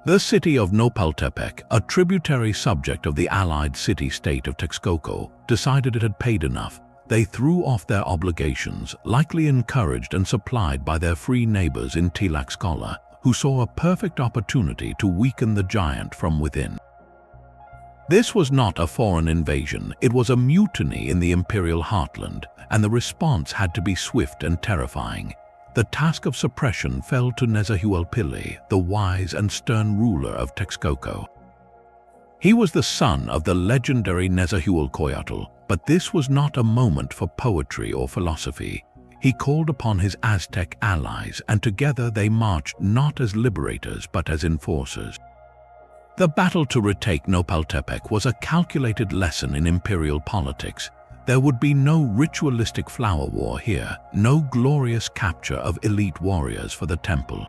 The city of Chapultepec, a tributary subject of the allied city-state of Texcoco, decided it had paid enough. They threw off their obligations, likely encouraged and supplied by their free neighbors in Tlaxcala, who saw a perfect opportunity to weaken the giant from within. This was not a foreign invasion, it was a mutiny in the imperial heartland, and the response had to be swift and terrifying. The task of suppression fell to Nezahualpilli, the wise and stern ruler of Texcoco. He was the son of the legendary Nezahualcoyotl, but this was not a moment for poetry or philosophy. He called upon his Aztec allies, and together they marched not as liberators but as enforcers. The battle to retake Chapultepec was a calculated lesson in imperial politics. There would be no ritualistic flower war here, no glorious capture of elite warriors for the temple.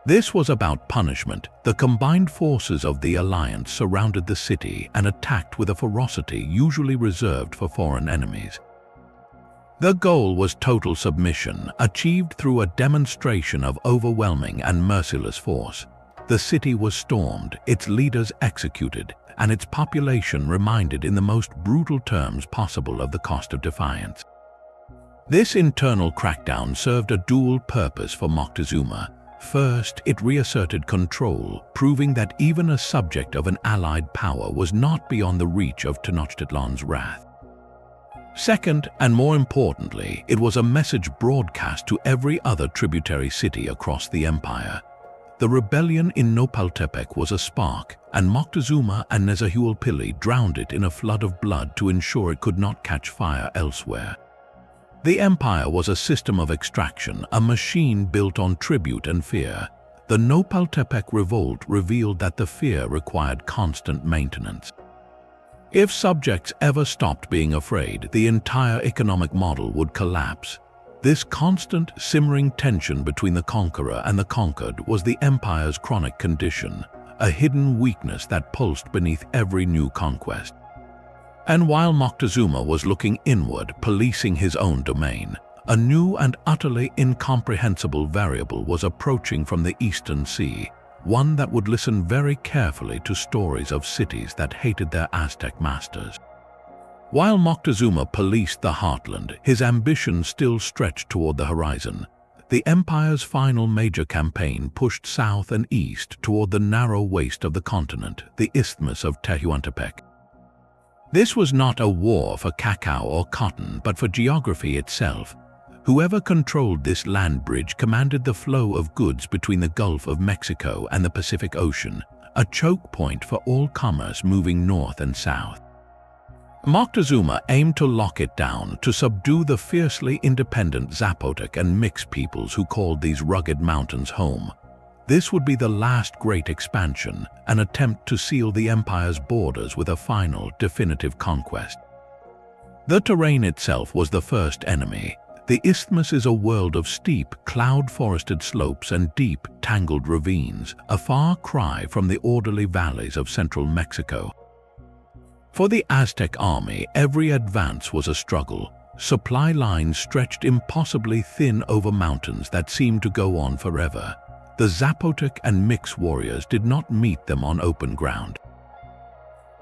This was about punishment. The combined forces of the alliance surrounded the city and attacked with a ferocity usually reserved for foreign enemies. The goal was total submission, achieved through a demonstration of overwhelming and merciless force. The city was stormed, its leaders executed, and its population reminded in the most brutal terms possible of the cost of defiance. This internal crackdown served a dual purpose for Moctezuma. First, it reasserted control, proving that even a subject of an allied power was not beyond the reach of Tenochtitlan's wrath. Second, and more importantly, it was a message broadcast to every other tributary city across the empire. The rebellion in Chapultepec was a spark, and Moctezuma and Nezahualpilli drowned it in a flood of blood to ensure it could not catch fire elsewhere. The empire was a system of extraction, a machine built on tribute and fear. The Chapultepec revolt revealed that the fear required constant maintenance. If subjects ever stopped being afraid, the entire economic model would collapse. This constant, simmering tension between the conqueror and the conquered was the empire's chronic condition, a hidden weakness that pulsed beneath every new conquest. And while Moctezuma was looking inward, policing his own domain, a new and utterly incomprehensible variable was approaching from the eastern sea, one that would listen very carefully to stories of cities that hated their Aztec masters. While Moctezuma policed the heartland, his ambition still stretched toward the horizon. The empire's final major campaign pushed south and east toward the narrow waist of the continent, the Isthmus of Tehuantepec. This was not a war for cacao or cotton, but for geography itself. Whoever controlled this land bridge commanded the flow of goods between the Gulf of Mexico and the Pacific Ocean, a choke point for all commerce moving north and south. Moctezuma aimed to lock it down, to subdue the fiercely independent Zapotec and Mix peoples who called these rugged mountains home. This would be the last great expansion, an attempt to seal the empire's borders with a final, definitive conquest. The terrain itself was the first enemy. The isthmus is a world of steep, cloud-forested slopes and deep, tangled ravines, a far cry from the orderly valleys of central Mexico. For the Aztec army, every advance was a struggle. Supply lines stretched impossibly thin over mountains that seemed to go on forever. The Zapotec and Mix warriors did not meet them on open ground.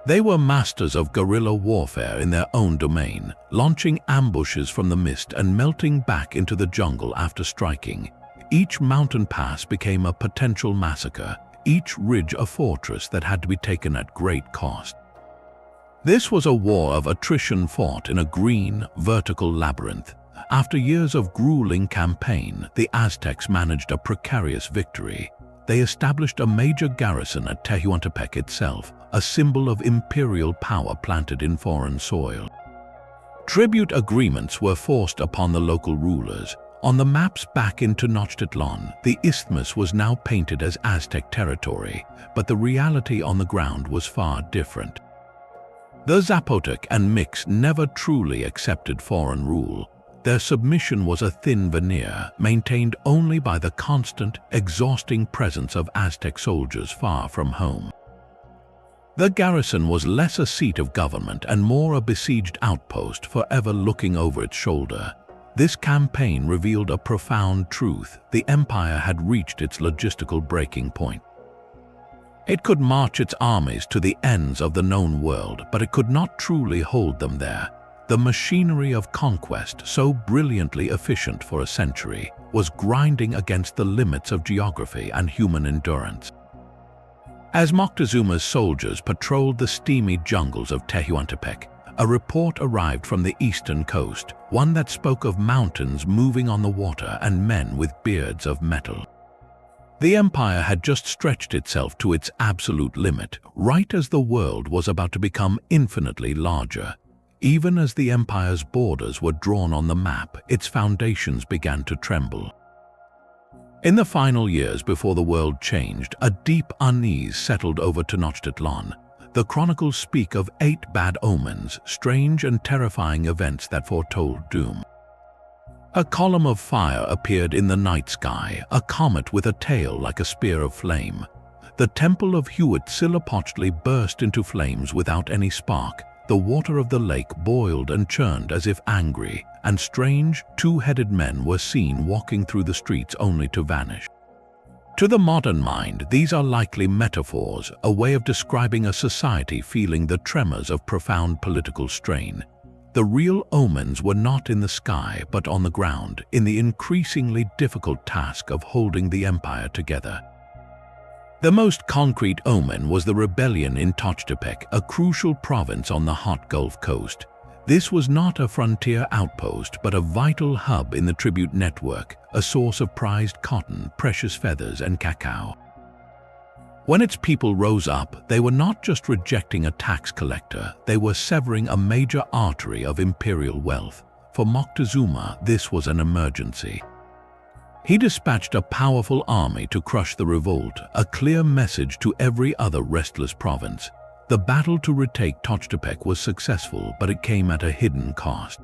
They were masters of guerrilla warfare in their own domain, launching ambushes from the mist and melting back into the jungle after striking. Each mountain pass became a potential massacre, each ridge a fortress that had to be taken at great cost. This was a war of attrition fought in a green, vertical labyrinth. After years of grueling campaign, the Aztecs managed a precarious victory. They established a major garrison at Tehuantepec itself, a symbol of imperial power planted in foreign soil. Tribute agreements were forced upon the local rulers. On the maps back in Tenochtitlan, the isthmus was now painted as Aztec territory, but the reality on the ground was far different. The Zapotec and Mix never truly accepted foreign rule. Their submission was a thin veneer, maintained only by the constant, exhausting presence of Aztec soldiers far from home. The garrison was less a seat of government and more a besieged outpost forever looking over its shoulder. This campaign revealed a profound truth: the empire had reached its logistical breaking point. It could march its armies to the ends of the known world, but it could not truly hold them there. The machinery of conquest, so brilliantly efficient for a century, was grinding against the limits of geography and human endurance. As Moctezuma's soldiers patrolled the steamy jungles of Tehuantepec, a report arrived from the eastern coast, one that spoke of mountains moving on the water and men with beards of metal. The empire had just stretched itself to its absolute limit, right as the world was about to become infinitely larger. Even as the empire's borders were drawn on the map, its foundations began to tremble. In the final years before the world changed, a deep unease settled over Tenochtitlan. The chronicles speak of 8 bad omens, strange and terrifying events that foretold doom. A column of fire appeared in the night sky, a comet with a tail like a spear of flame. The temple of Huitzilopochtli burst into flames without any spark. The water of the lake boiled and churned as if angry, and strange, two-headed men were seen walking through the streets only to vanish. To the modern mind, these are likely metaphors, a way of describing a society feeling the tremors of profound political strain. The real omens were not in the sky, but on the ground, in the increasingly difficult task of holding the empire together. The most concrete omen was the rebellion in Tenochtitlan, a crucial province on the hot Gulf Coast. This was not a frontier outpost, but a vital hub in the tribute network, a source of prized cotton, precious feathers, and cacao. When its people rose up, they were not just rejecting a tax collector, they were severing a major artery of imperial wealth. For Moctezuma, this was an emergency. He dispatched a powerful army to crush the revolt, a clear message to every other restless province. The battle to retake Tenochtitlan was successful, but it came at a hidden cost.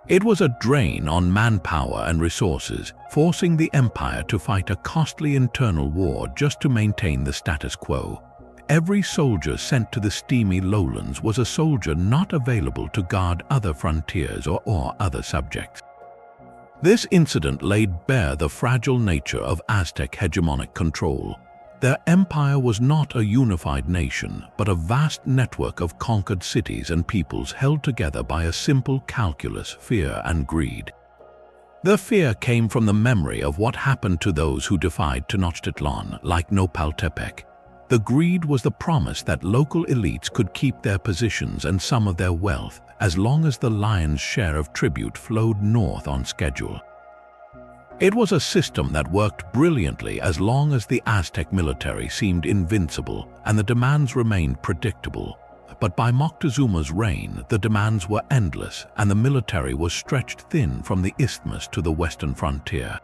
It was a drain on manpower and resources, forcing the empire to fight a costly internal war just to maintain the status quo. Every soldier sent to the steamy lowlands was a soldier not available to guard other frontiers or other subjects. This incident laid bare the fragile nature of Aztec hegemonic control. Their empire was not a unified nation, but a vast network of conquered cities and peoples held together by a simple calculus: fear and greed. The fear came from the memory of what happened to those who defied Tenochtitlan, like Chapultepec. The greed was the promise that local elites could keep their positions and some of their wealth, as long as the lion's share of tribute flowed north on schedule. It was a system that worked brilliantly as long as the Aztec military seemed invincible and the demands remained predictable. But by Moctezuma's reign, the demands were endless and the military was stretched thin from the isthmus to the western frontier.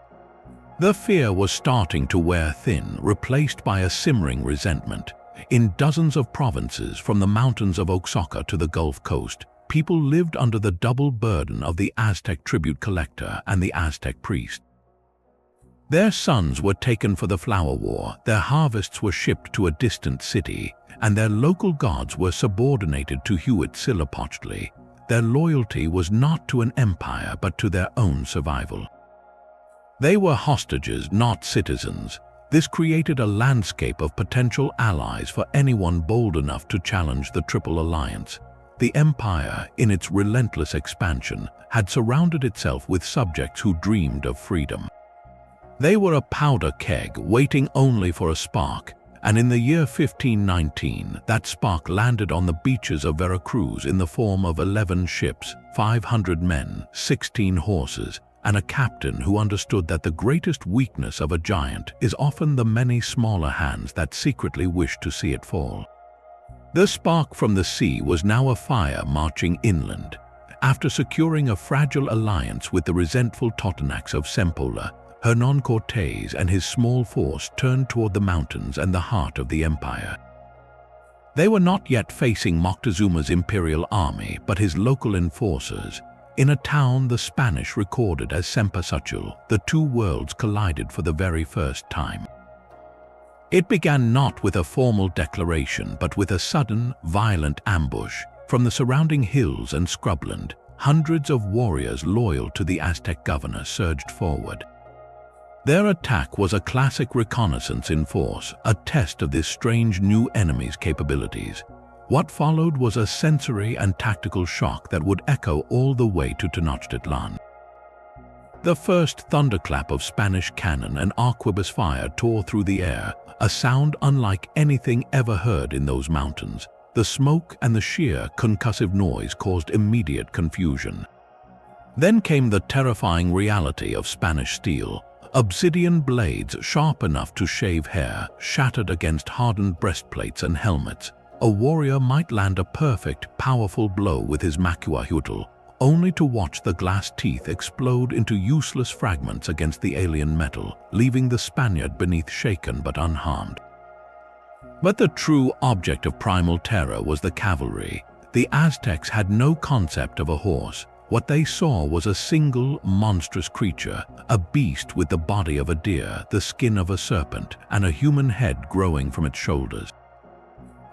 The fear was starting to wear thin, replaced by a simmering resentment. In dozens of provinces, from the mountains of Oaxaca to the Gulf Coast, people lived under the double burden of the Aztec tribute collector and the Aztec priest. Their sons were taken for the flower war, their harvests were shipped to a distant city, and their local gods were subordinated to Huitzilopochtli. Their loyalty was not to an empire but to their own survival. They were hostages, not citizens. This created a landscape of potential allies for anyone bold enough to challenge the Triple Alliance. The empire, in its relentless expansion, had surrounded itself with subjects who dreamed of freedom. They were a powder keg waiting only for a spark, and in the year 1519, that spark landed on the beaches of Veracruz in the form of 11 ships, 500 men, 16 horses, and a captain who understood that the greatest weakness of a giant is often the many smaller hands that secretly wish to see it fall. The spark from the sea was now a fire marching inland. After securing a fragile alliance with the resentful Totonacs of Sempoala, Hernán Cortés and his small force turned toward the mountains and the heart of the empire. They were not yet facing Moctezuma's imperial army, but his local enforcers. In a town the Spanish recorded as Cempasúchil, the two worlds collided for the very first time. It began not with a formal declaration, but with a sudden, violent ambush. From the surrounding hills and scrubland, hundreds of warriors loyal to the Aztec governor surged forward. Their attack was a classic reconnaissance in force, a test of this strange new enemy's capabilities. What followed was a sensory and tactical shock that would echo all the way to Tenochtitlan. The first thunderclap of Spanish cannon and arquebus fire tore through the air, a sound unlike anything ever heard in those mountains. The smoke and the sheer concussive noise caused immediate confusion. Then came the terrifying reality of Spanish steel. Obsidian blades sharp enough to shave hair, shattered against hardened breastplates and helmets. A warrior might land a perfect, powerful blow with his macuahuitl, only to watch the glass teeth explode into useless fragments against the alien metal, leaving the Spaniard beneath shaken but unharmed. But the true object of primal terror was the cavalry. The Aztecs had no concept of a horse. What they saw was a single, monstrous creature, a beast with the body of a deer, the skin of a serpent, and a human head growing from its shoulders.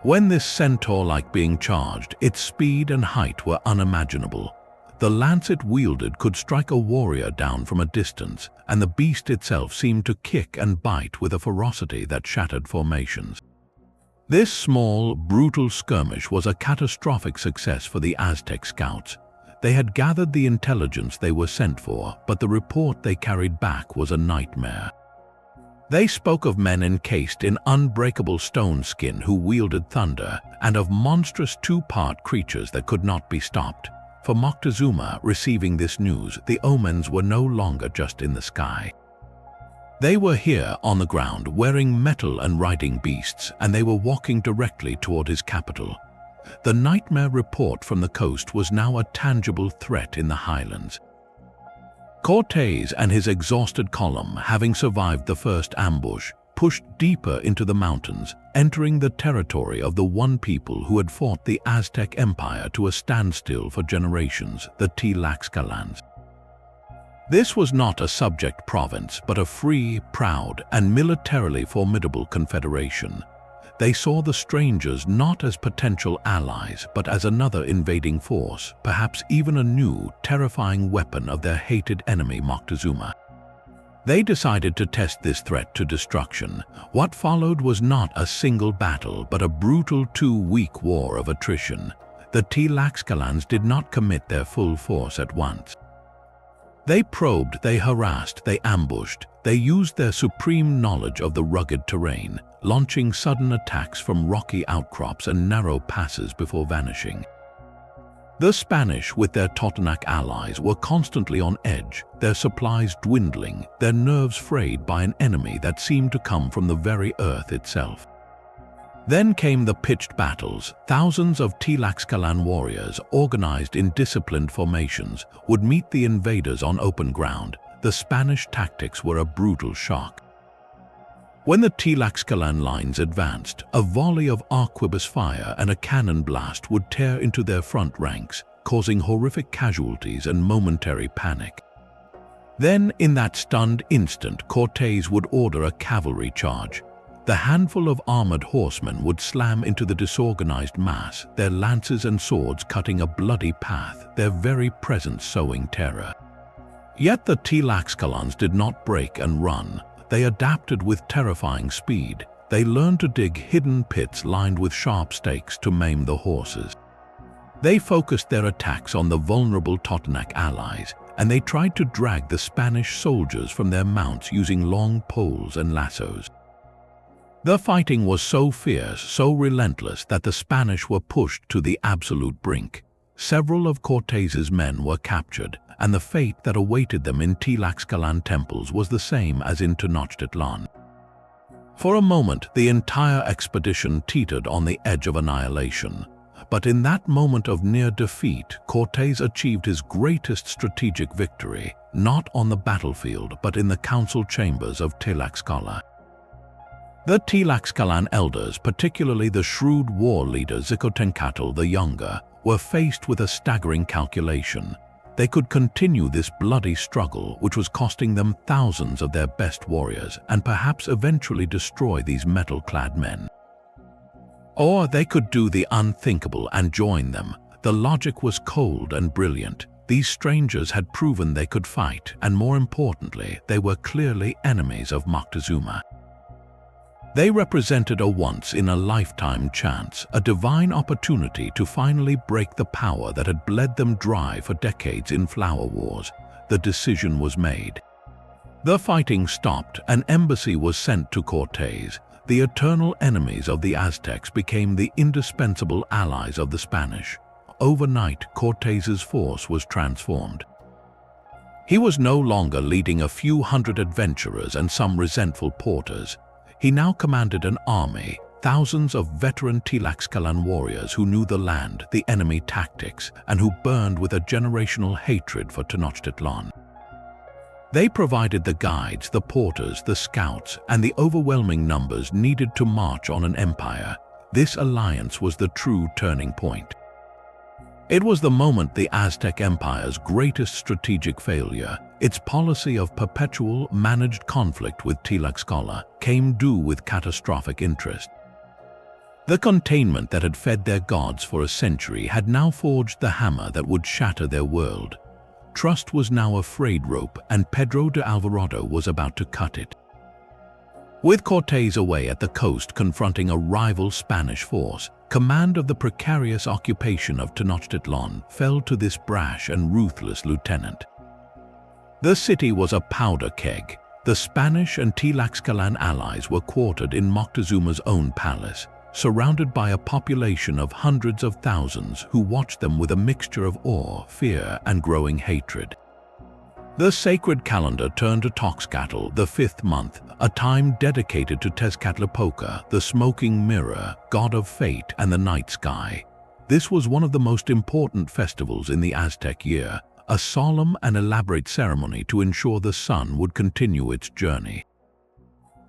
When this centaur-like being charged, its speed and height were unimaginable. The lance it wielded could strike a warrior down from a distance, and the beast itself seemed to kick and bite with a ferocity that shattered formations. This small, brutal skirmish was a catastrophic success for the Aztec scouts. They had gathered the intelligence they were sent for, but the report they carried back was a nightmare. They spoke of men encased in unbreakable stone skin who wielded thunder, and of monstrous two-part creatures that could not be stopped. For Moctezuma, receiving this news, the omens were no longer just in the sky. They were here on the ground, wearing metal and riding beasts, and they were walking directly toward his capital. The nightmare report from the coast was now a tangible threat in the highlands. Cortés and his exhausted column, having survived the first ambush, pushed deeper into the mountains, entering the territory of the one people who had fought the Aztec Empire to a standstill for generations, the Tlaxcalans. This was not a subject province, but a free, proud, and militarily formidable confederation. They saw the strangers not as potential allies, but as another invading force, perhaps even a new, terrifying weapon of their hated enemy Moctezuma. They decided to test this threat to destruction. What followed was not a single battle, but a brutal two-week war of attrition. The Tlaxcalans did not commit their full force at once. They probed, they harassed, they ambushed. They used their supreme knowledge of the rugged terrain, launching sudden attacks from rocky outcrops and narrow passes before vanishing. The Spanish, with their Totonac allies, were constantly on edge, their supplies dwindling, their nerves frayed by an enemy that seemed to come from the very earth itself. Then came the pitched battles. Thousands of Tlaxcalan warriors, organized in disciplined formations, would meet the invaders on open ground. The Spanish tactics were a brutal shock. When the Tlaxcalan lines advanced, a volley of arquebus fire and a cannon blast would tear into their front ranks, causing horrific casualties and momentary panic. Then, in that stunned instant, Cortés would order a cavalry charge. The handful of armored horsemen would slam into the disorganized mass, their lances and swords cutting a bloody path, their very presence sowing terror. Yet the Tlaxcalans did not break and run. They adapted with terrifying speed. They learned to dig hidden pits lined with sharp stakes to maim the horses. They focused their attacks on the vulnerable Totonac allies, and they tried to drag the Spanish soldiers from their mounts using long poles and lassos. The fighting was so fierce, so relentless, that the Spanish were pushed to the absolute brink. Several of Cortés's men were captured, and the fate that awaited them in Tlaxcalan temples was the same as in Tenochtitlan. For a moment, the entire expedition teetered on the edge of annihilation. But in that moment of near defeat, Cortés achieved his greatest strategic victory, not on the battlefield but in the council chambers of Tlaxcala. The Tlaxcalan elders, particularly the shrewd war leader Xicotencatl the Younger, were faced with a staggering calculation. They could continue this bloody struggle, which was costing them thousands of their best warriors, and perhaps eventually destroy these metal-clad men. Or they could do the unthinkable and join them. The logic was cold and brilliant. These strangers had proven they could fight, and more importantly, they were clearly enemies of Moctezuma. They represented a once-in-a-lifetime chance, a divine opportunity to finally break the power that had bled them dry for decades in flower wars. The decision was made. The fighting stopped. An embassy was sent to Cortés. The eternal enemies of the Aztecs became the indispensable allies of the Spanish. Overnight, Cortés's force was transformed. He was no longer leading a few hundred adventurers and some resentful porters. He now commanded an army, thousands of veteran Tlaxcalan warriors who knew the land, the enemy tactics, and who burned with a generational hatred for Tenochtitlan. They provided the guides, the porters, the scouts, and the overwhelming numbers needed to march on an empire. This alliance was the true turning point. It was the moment the Aztec Empire's greatest strategic failure, its policy of perpetual, managed conflict with Tlaxcala, came due with catastrophic interest. The containment that had fed their gods for a century had now forged the hammer that would shatter their world. Trust was now a frayed rope, and Pedro de Alvarado was about to cut it. With Cortés away at the coast confronting a rival Spanish force, command of the precarious occupation of Tenochtitlan fell to this brash and ruthless lieutenant. The city was a powder keg. The Spanish and Tlaxcalan allies were quartered in Moctezuma's own palace, surrounded by a population of hundreds of thousands who watched them with a mixture of awe, fear, and growing hatred. The sacred calendar turned to Toxcatl, the 5th month, a time dedicated to Tezcatlipoca, the smoking mirror, god of fate and the night sky. This was one of the most important festivals in the Aztec year, a solemn and elaborate ceremony to ensure the sun would continue its journey.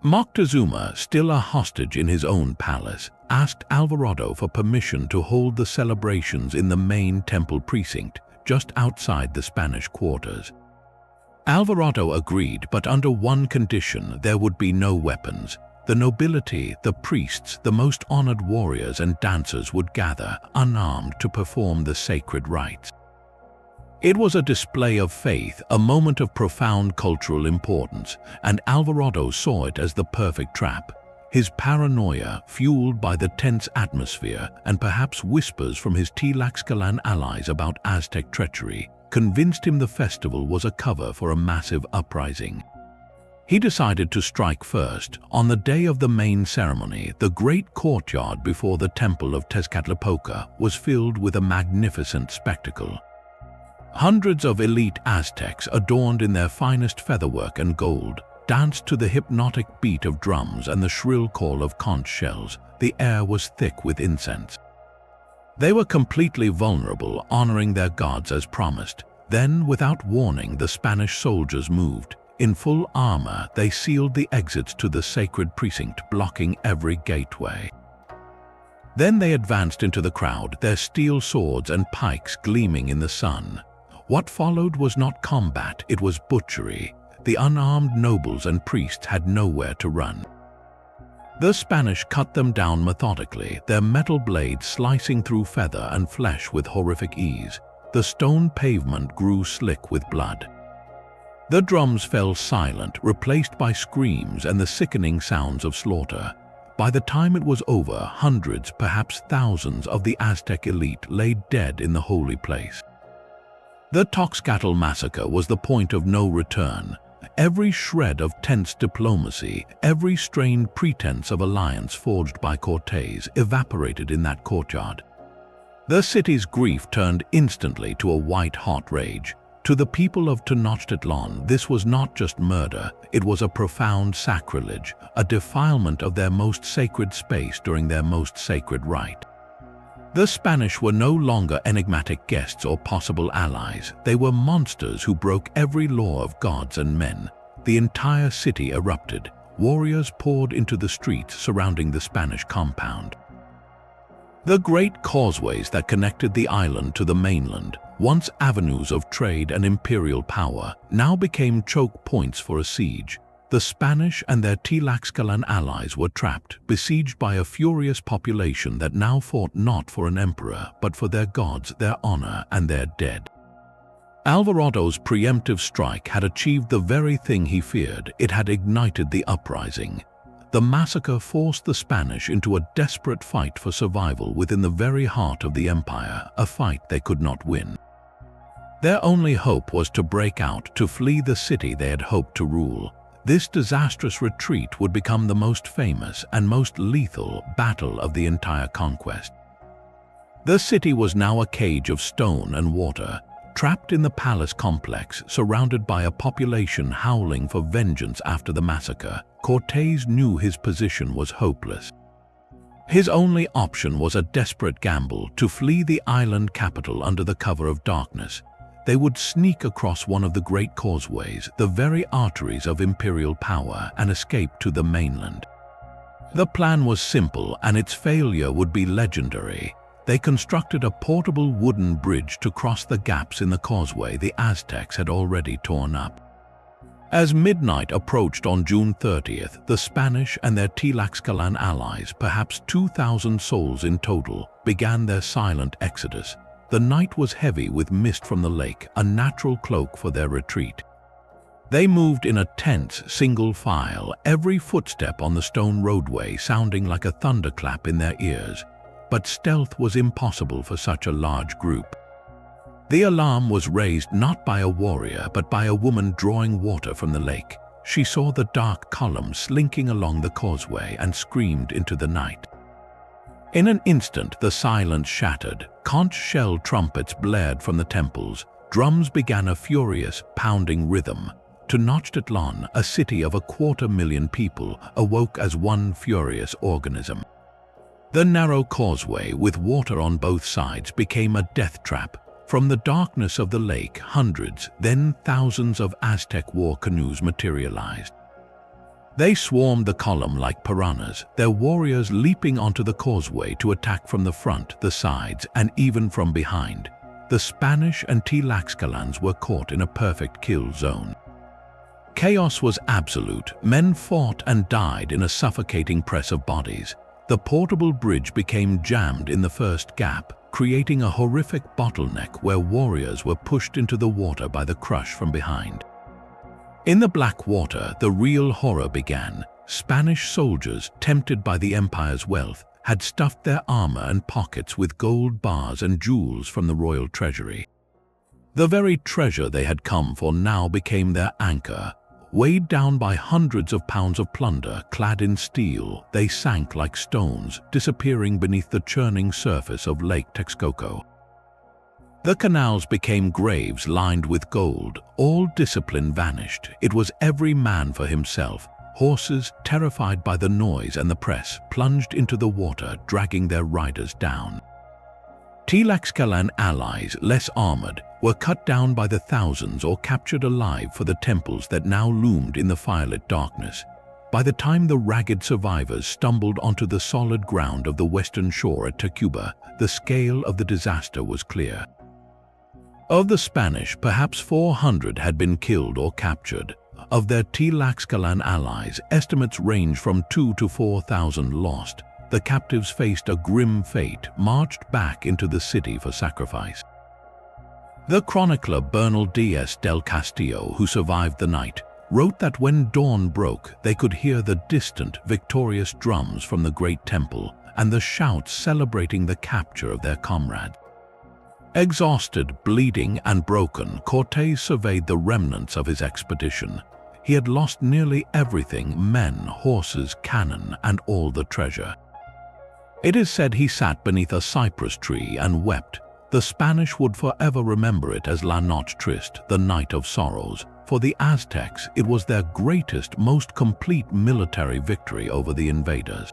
Moctezuma, still a hostage in his own palace, asked Alvarado for permission to hold the celebrations in the main temple precinct, just outside the Spanish quarters. Alvarado agreed, but under one condition: there would be no weapons. The nobility, the priests, the most honored warriors and dancers would gather, unarmed, to perform the sacred rites. It was a display of faith, a moment of profound cultural importance, and Alvarado saw it as the perfect trap. His paranoia, fueled by the tense atmosphere and perhaps whispers from his Tlaxcalan allies about Aztec treachery, convinced him the festival was a cover for a massive uprising. He decided to strike first. On the day of the main ceremony, the great courtyard before the temple of Tezcatlipoca was filled with a magnificent spectacle. Hundreds of elite Aztecs, adorned in their finest featherwork and gold, danced to the hypnotic beat of drums and the shrill call of conch shells. The air was thick with incense. They were completely vulnerable, honoring their gods as promised. Then, without warning, the Spanish soldiers moved. In full armor, they sealed the exits to the sacred precinct, blocking every gateway. Then they advanced into the crowd, their steel swords and pikes gleaming in the sun. What followed was not combat, it was butchery. The unarmed nobles and priests had nowhere to run. The Spanish cut them down methodically, their metal blades slicing through feather and flesh with horrific ease. The stone pavement grew slick with blood. The drums fell silent, replaced by screams and the sickening sounds of slaughter. By the time it was over, hundreds, perhaps thousands of the Aztec elite lay dead in the holy place. The Tenochtitlan massacre was the point of no return. Every shred of tense diplomacy, every strained pretense of alliance forged by Cortés evaporated in that courtyard. The city's grief turned instantly to a white-hot rage. To the people of Tenochtitlan, this was not just murder, it was a profound sacrilege, a defilement of their most sacred space during their most sacred rite. The Spanish were no longer enigmatic guests or possible allies. They were monsters who broke every law of gods and men. The entire city erupted. Warriors poured into the streets surrounding the Spanish compound. The great causeways that connected the island to the mainland, once avenues of trade and imperial power, now became choke points for a siege. The Spanish and their Tlaxcalan allies were trapped, besieged by a furious population that now fought not for an emperor, but for their gods, their honor, and their dead. Alvarado's preemptive strike had achieved the very thing he feared. It had ignited the uprising. The massacre forced the Spanish into a desperate fight for survival within the very heart of the empire, a fight they could not win. Their only hope was to break out, to flee the city they had hoped to rule. This disastrous retreat would become the most famous and most lethal battle of the entire conquest. The city was now a cage of stone and water, trapped in the palace complex, surrounded by a population howling for vengeance after the massacre. Cortés knew his position was hopeless. His only option was a desperate gamble: to flee the island capital under the cover of darkness. They would sneak across one of the great causeways, the very arteries of imperial power, and escape to the mainland. The plan was simple, and its failure would be legendary. They constructed a portable wooden bridge to cross the gaps in the causeway the Aztecs had already torn up. As midnight approached on June 30th, the Spanish and their Tlaxcalan allies, perhaps 2,000 souls in total, began their silent exodus. The night was heavy with mist from the lake, a natural cloak for their retreat. They moved in a tense, single file, every footstep on the stone roadway sounding like a thunderclap in their ears. But stealth was impossible for such a large group. The alarm was raised not by a warrior, but by a woman drawing water from the lake. She saw the dark column slinking along the causeway and screamed into the night. In an instant, the silence shattered. Conch shell trumpets blared from the temples. Drums began a furious, pounding rhythm. Tenochtitlan, a city of 250,000 people, awoke as one furious organism. The narrow causeway, with water on both sides, became a death trap. From the darkness of the lake, hundreds, then thousands of Aztec war canoes materialized. They swarmed the column like piranhas, their warriors leaping onto the causeway to attack from the front, the sides, and even from behind. The Spanish and Tlaxcalans were caught in a perfect kill zone. Chaos was absolute. Men fought and died in a suffocating press of bodies. The portable bridge became jammed in the first gap, creating a horrific bottleneck where warriors were pushed into the water by the crush from behind. In the black water, the real horror began. Spanish soldiers, tempted by the empire's wealth, had stuffed their armor and pockets with gold bars and jewels from the royal treasury. The very treasure they had come for now became their anchor. Weighed down by hundreds of pounds of plunder, clad in steel, they sank like stones, disappearing beneath the churning surface of Lake Texcoco. The canals became graves lined with gold. All discipline vanished. It was every man for himself. Horses, terrified by the noise and the press, plunged into the water, dragging their riders down. Tlaxcalan allies, less armored, were cut down by the thousands or captured alive for the temples that now loomed in the firelit darkness. By the time the ragged survivors stumbled onto the solid ground of the western shore at Tacuba, the scale of the disaster was clear. Of the Spanish, perhaps 400 had been killed or captured. Of their Tlaxcalan allies, estimates range from 2,000 to 4,000 lost. The captives faced a grim fate, marched back into the city for sacrifice. The chronicler Bernal Diaz del Castillo, who survived the night, wrote that when dawn broke, they could hear the distant, victorious drums from the great temple and the shouts celebrating the capture of their comrades. Exhausted, bleeding, and broken, Cortés surveyed the remnants of his expedition. He had lost nearly everything: men, horses, cannon, and all the treasure. It is said he sat beneath a cypress tree and wept. The Spanish would forever remember it as La Noche Triste, the Night of Sorrows. For the Aztecs, it was their greatest, most complete military victory over the invaders.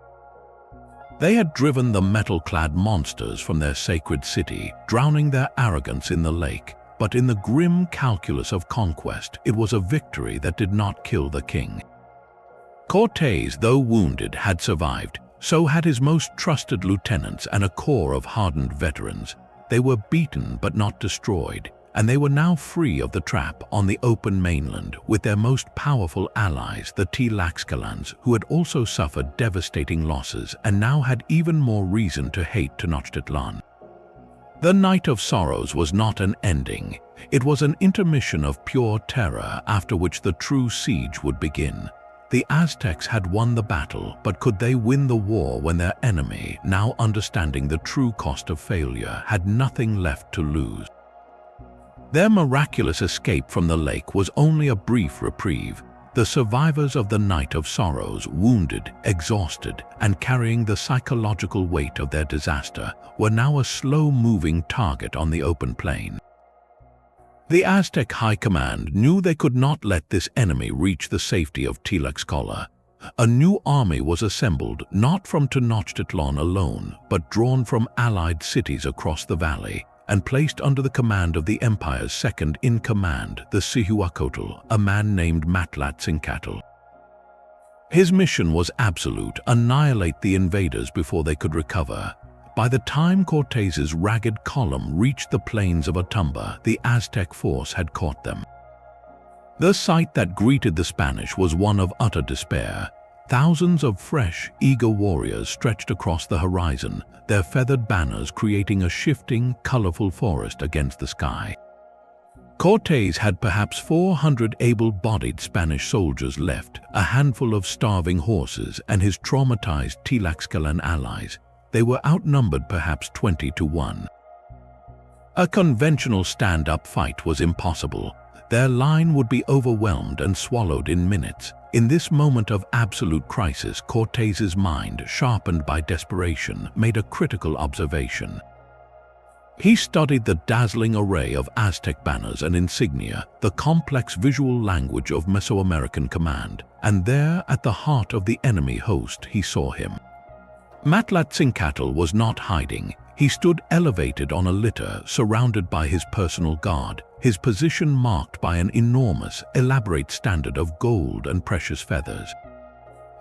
They had driven the metal-clad monsters from their sacred city, drowning their arrogance in the lake. But in the grim calculus of conquest, it was a victory that did not kill the king. Cortés, though wounded, had survived. So had his most trusted lieutenants and a corps of hardened veterans. They were beaten but not destroyed, and they were now free of the trap on the open mainland with their most powerful allies, the Tlaxcalans, who had also suffered devastating losses and now had even more reason to hate Tenochtitlan. The Night of Sorrows was not an ending. It was an intermission of pure terror after which the true siege would begin. The Aztecs had won the battle, but could they win the war when their enemy, now understanding the true cost of failure, had nothing left to lose? Their miraculous escape from the lake was only a brief reprieve. The survivors of the Night of Sorrows, wounded, exhausted, and carrying the psychological weight of their disaster, were now a slow-moving target on the open plain. The Aztec High Command knew they could not let this enemy reach the safety of Tlaxcala. A new army was assembled, not from Tenochtitlan alone, but drawn from allied cities across the valley, and placed under the command of the empire's second-in-command, the Cihuacotl, a man named Matlatzincatl. His mission was absolute: annihilate the invaders before they could recover. By the time Cortés's ragged column reached the plains of Otumba, the Aztec force had caught them. The sight that greeted the Spanish was one of utter despair. Thousands of fresh, eager warriors stretched across the horizon, their feathered banners creating a shifting, colorful forest against the sky. Cortés had perhaps 400 able-bodied Spanish soldiers left, a handful of starving horses, and his traumatized Tlaxcalan allies. They were outnumbered perhaps 20 to 1. A conventional stand-up fight was impossible. Their line would be overwhelmed and swallowed in minutes. In this moment of absolute crisis, Cortés's mind, sharpened by desperation, made a critical observation. He studied the dazzling array of Aztec banners and insignia, the complex visual language of Mesoamerican command, and there, at the heart of the enemy host, he saw him. Matlatzincatl was not hiding. He stood elevated on a litter, surrounded by his personal guard, his position marked by an enormous, elaborate standard of gold and precious feathers.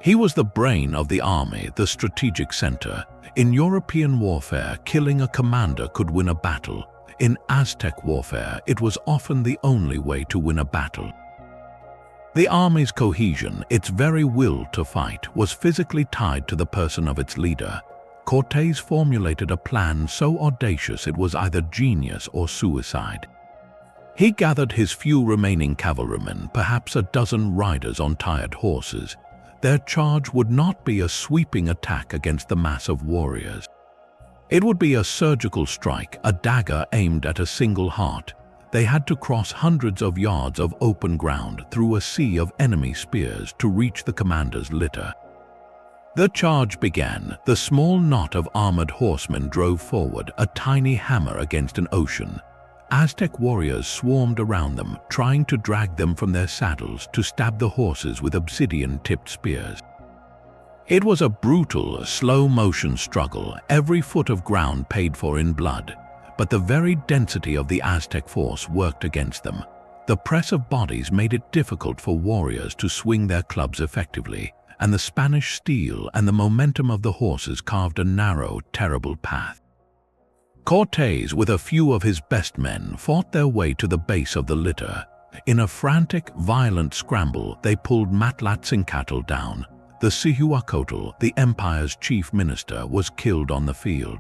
He was the brain of the army, the strategic center. In European warfare, killing a commander could win a battle. In Aztec warfare, it was often the only way to win a battle. The army's cohesion, its very will to fight, was physically tied to the person of its leader. Cortés formulated a plan so audacious it was either genius or suicide. He gathered his few remaining cavalrymen, perhaps a dozen riders on tired horses. Their charge would not be a sweeping attack against the mass of warriors. It would be a surgical strike, a dagger aimed at a single heart. They had to cross hundreds of yards of open ground through a sea of enemy spears to reach the commander's litter. The charge began. The small knot of armored horsemen drove forward, a tiny hammer against an ocean. Aztec warriors swarmed around them, trying to drag them from their saddles to stab the horses with obsidian-tipped spears. It was a brutal, slow-motion struggle, every foot of ground paid for in blood. But the very density of the Aztec force worked against them. The press of bodies made it difficult for warriors to swing their clubs effectively, and the Spanish steel and the momentum of the horses carved a narrow, terrible path. Cortés, with a few of his best men, fought their way to the base of the litter. In a frantic, violent scramble, they pulled Matlatzincatl down. The Cihuacotl, the empire's chief minister, was killed on the field.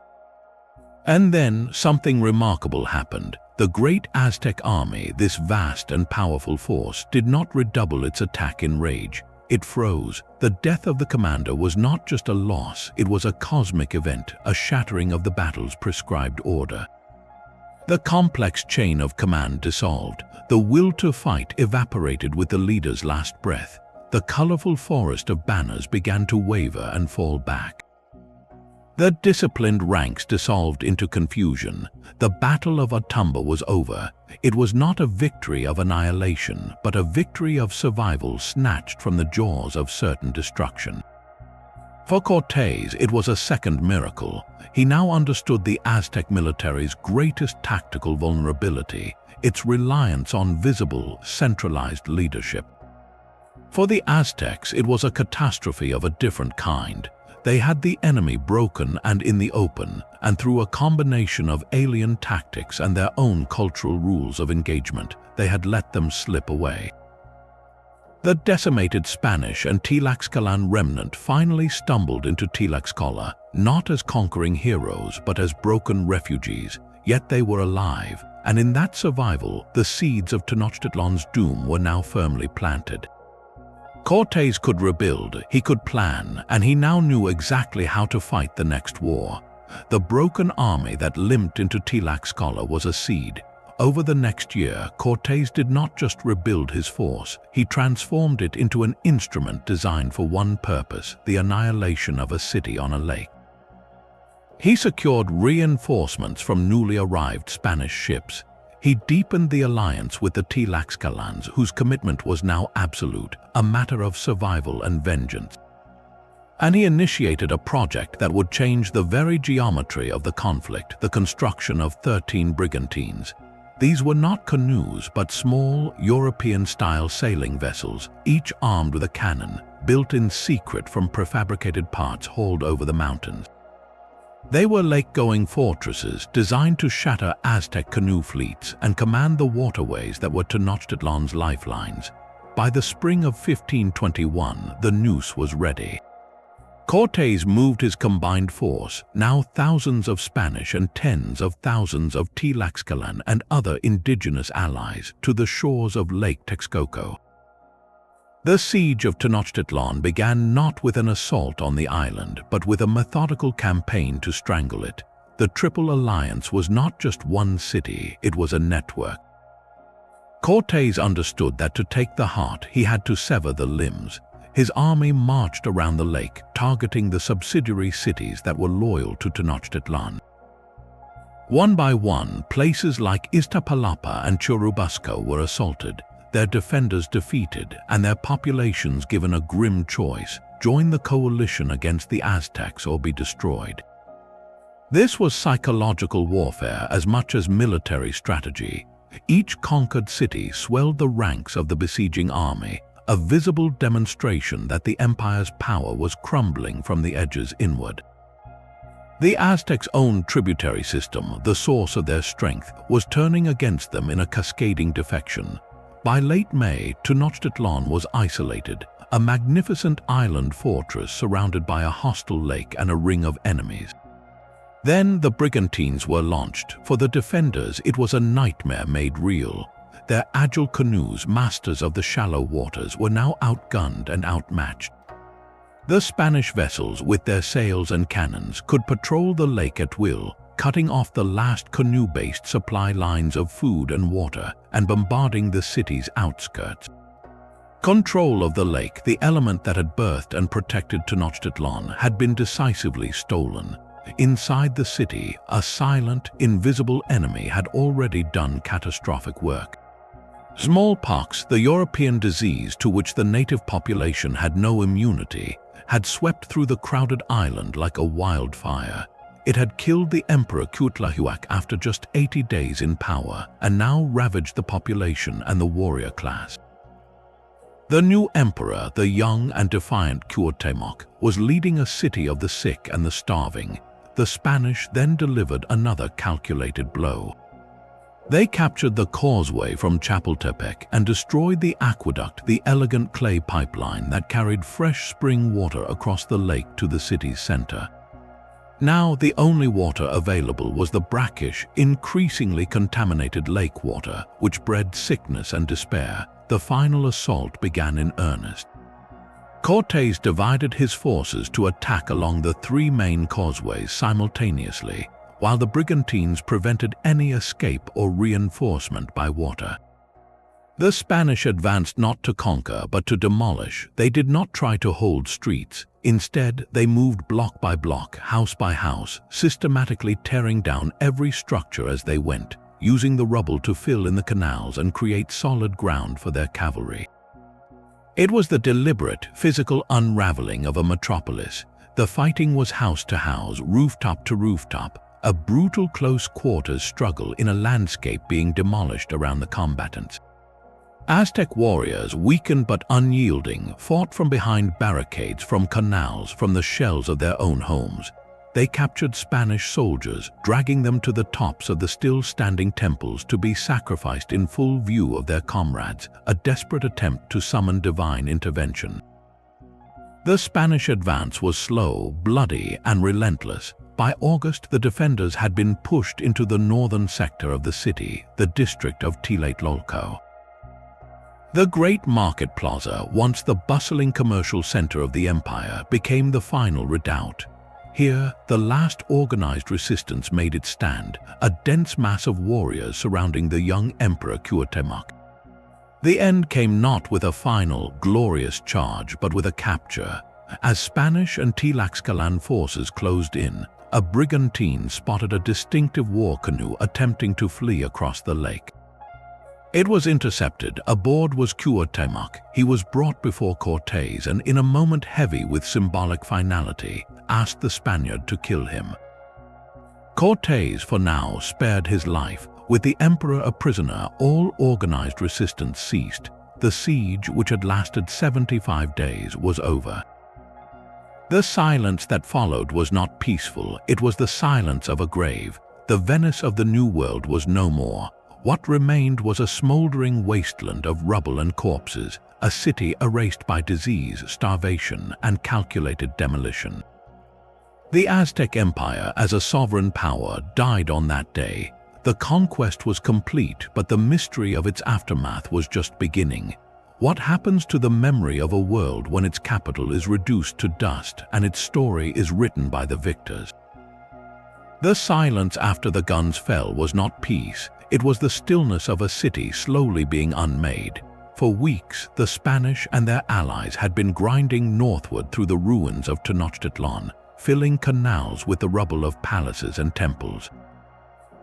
And then something remarkable happened. The great Aztec army, this vast and powerful force, did not redouble its attack in rage. It froze. The death of the commander was not just a loss, it was a cosmic event, a shattering of the battle's prescribed order. The complex chain of command dissolved, the will to fight evaporated with the leader's last breath. The colorful forest of banners began to waver and fall back. The disciplined ranks dissolved into confusion. The Battle of Otumba was over. It was not a victory of annihilation, but a victory of survival snatched from the jaws of certain destruction. For Cortés, it was a second miracle. He now understood the Aztec military's greatest tactical vulnerability, its reliance on visible, centralized leadership. For the Aztecs, it was a catastrophe of a different kind. They had the enemy broken and in the open, and through a combination of alien tactics and their own cultural rules of engagement, they had let them slip away. The decimated Spanish and Tlaxcalan remnant finally stumbled into Tlaxcala, not as conquering heroes but as broken refugees, yet they were alive, and in that survival, the seeds of Tenochtitlan's doom were now firmly planted. Cortés could rebuild, he could plan, and he now knew exactly how to fight the next war. The broken army that limped into Tlaxcala was a seed. Over the next year, Cortés did not just rebuild his force, he transformed it into an instrument designed for one purpose, the annihilation of a city on a lake. He secured reinforcements from newly arrived Spanish ships. He deepened the alliance with the Tlaxcalans, whose commitment was now absolute, a matter of survival and vengeance. And he initiated a project that would change the very geometry of the conflict, the construction of 13 brigantines. These were not canoes, but small, European-style sailing vessels, each armed with a cannon, built in secret from prefabricated parts hauled over the mountains. They were lake-going fortresses designed to shatter Aztec canoe fleets and command the waterways that were Tenochtitlan's lifelines. By the spring of 1521, the noose was ready. Cortés moved his combined force, now thousands of Spanish and tens of thousands of Tlaxcalan and other indigenous allies, to the shores of Lake Texcoco. The siege of Tenochtitlan began not with an assault on the island, but with a methodical campaign to strangle it. The Triple Alliance was not just one city, it was a network. Cortés understood that to take the heart, he had to sever the limbs. His army marched around the lake, targeting the subsidiary cities that were loyal to Tenochtitlan. One by one, places like Iztapalapa and Churubusco were assaulted, their defenders defeated, and their populations given a grim choice: join the coalition against the Aztecs or be destroyed. This was psychological warfare as much as military strategy. Each conquered city swelled the ranks of the besieging army, a visible demonstration that the empire's power was crumbling from the edges inward. The Aztecs' own tributary system, the source of their strength, was turning against them in a cascading defection. By late May, Tenochtitlan was isolated, a magnificent island fortress surrounded by a hostile lake and a ring of enemies. Then the brigantines were launched. For the defenders, it was a nightmare made real. Their agile canoes, masters of the shallow waters, were now outgunned and outmatched. The Spanish vessels, with their sails and cannons, could patrol the lake at will, cutting off the last canoe-based supply lines of food and water and bombarding the city's outskirts. Control of the lake, the element that had birthed and protected Tenochtitlan, had been decisively stolen. Inside the city, a silent, invisible enemy had already done catastrophic work. Smallpox, the European disease to which the native population had no immunity, had swept through the crowded island like a wildfire. It had killed the Emperor Cuitlahuac after just 80 days in power, and now ravaged the population and the warrior class. The new emperor, the young and defiant Cuauhtémoc, was leading a city of the sick and the starving. The Spanish then delivered another calculated blow. They captured the causeway from Chapultepec and destroyed the aqueduct, the elegant clay pipeline that carried fresh spring water across the lake to the city's center. Now the only water available was the brackish, increasingly contaminated lake water, which bred sickness and despair. The final assault began in earnest. Cortés divided his forces to attack along the three main causeways simultaneously. while the brigantines prevented any escape or reinforcement by water. The Spanish advanced not to conquer but to demolish. They did not try to hold streets. Instead, they moved block by block, house by house, systematically tearing down every structure as they went, using the rubble to fill in the canals and create solid ground for their cavalry. It was the deliberate, physical unraveling of a metropolis. The fighting was house to house, rooftop to rooftop, a brutal close-quarters struggle in a landscape being demolished around the combatants. Aztec warriors, weakened but unyielding, fought from behind barricades, from canals, from the shells of their own homes. They captured Spanish soldiers, dragging them to the tops of the still-standing temples to be sacrificed in full view of their comrades, a desperate attempt to summon divine intervention. The Spanish advance was slow, bloody, and relentless. By August, the defenders had been pushed into the northern sector of the city, the district of Tlatelolco. The Great Market Plaza, once the bustling commercial center of the empire, became the final redoubt. Here, the last organized resistance made its stand, a dense mass of warriors surrounding the young Emperor Cuauhtémoc. The end came not with a final, glorious charge, but with a capture. As Spanish and Tlaxcalan forces closed in, a brigantine spotted a distinctive war canoe attempting to flee across the lake. It was intercepted. Aboard was Cuauhtémoc. He was brought before Cortés and, in a moment heavy with symbolic finality, asked the Spaniard to kill him. Cortés, for now, spared his life. With the emperor a prisoner, all organized resistance ceased. The siege, which had lasted 75 days, was over. The silence that followed was not peaceful. It was the silence of a grave. The Venice of the New World was no more. What remained was a smoldering wasteland of rubble and corpses, a city erased by disease, starvation, and calculated demolition. The Aztec Empire, as a sovereign power, died on that day. The conquest was complete, but the mystery of its aftermath was just beginning. What happens to the memory of a world when its capital is reduced to dust and its story is written by the victors? The silence after the guns fell was not peace. It was the stillness of a city slowly being unmade. For weeks, the Spanish and their allies had been grinding northward through the ruins of Tenochtitlan, filling canals with the rubble of palaces and temples.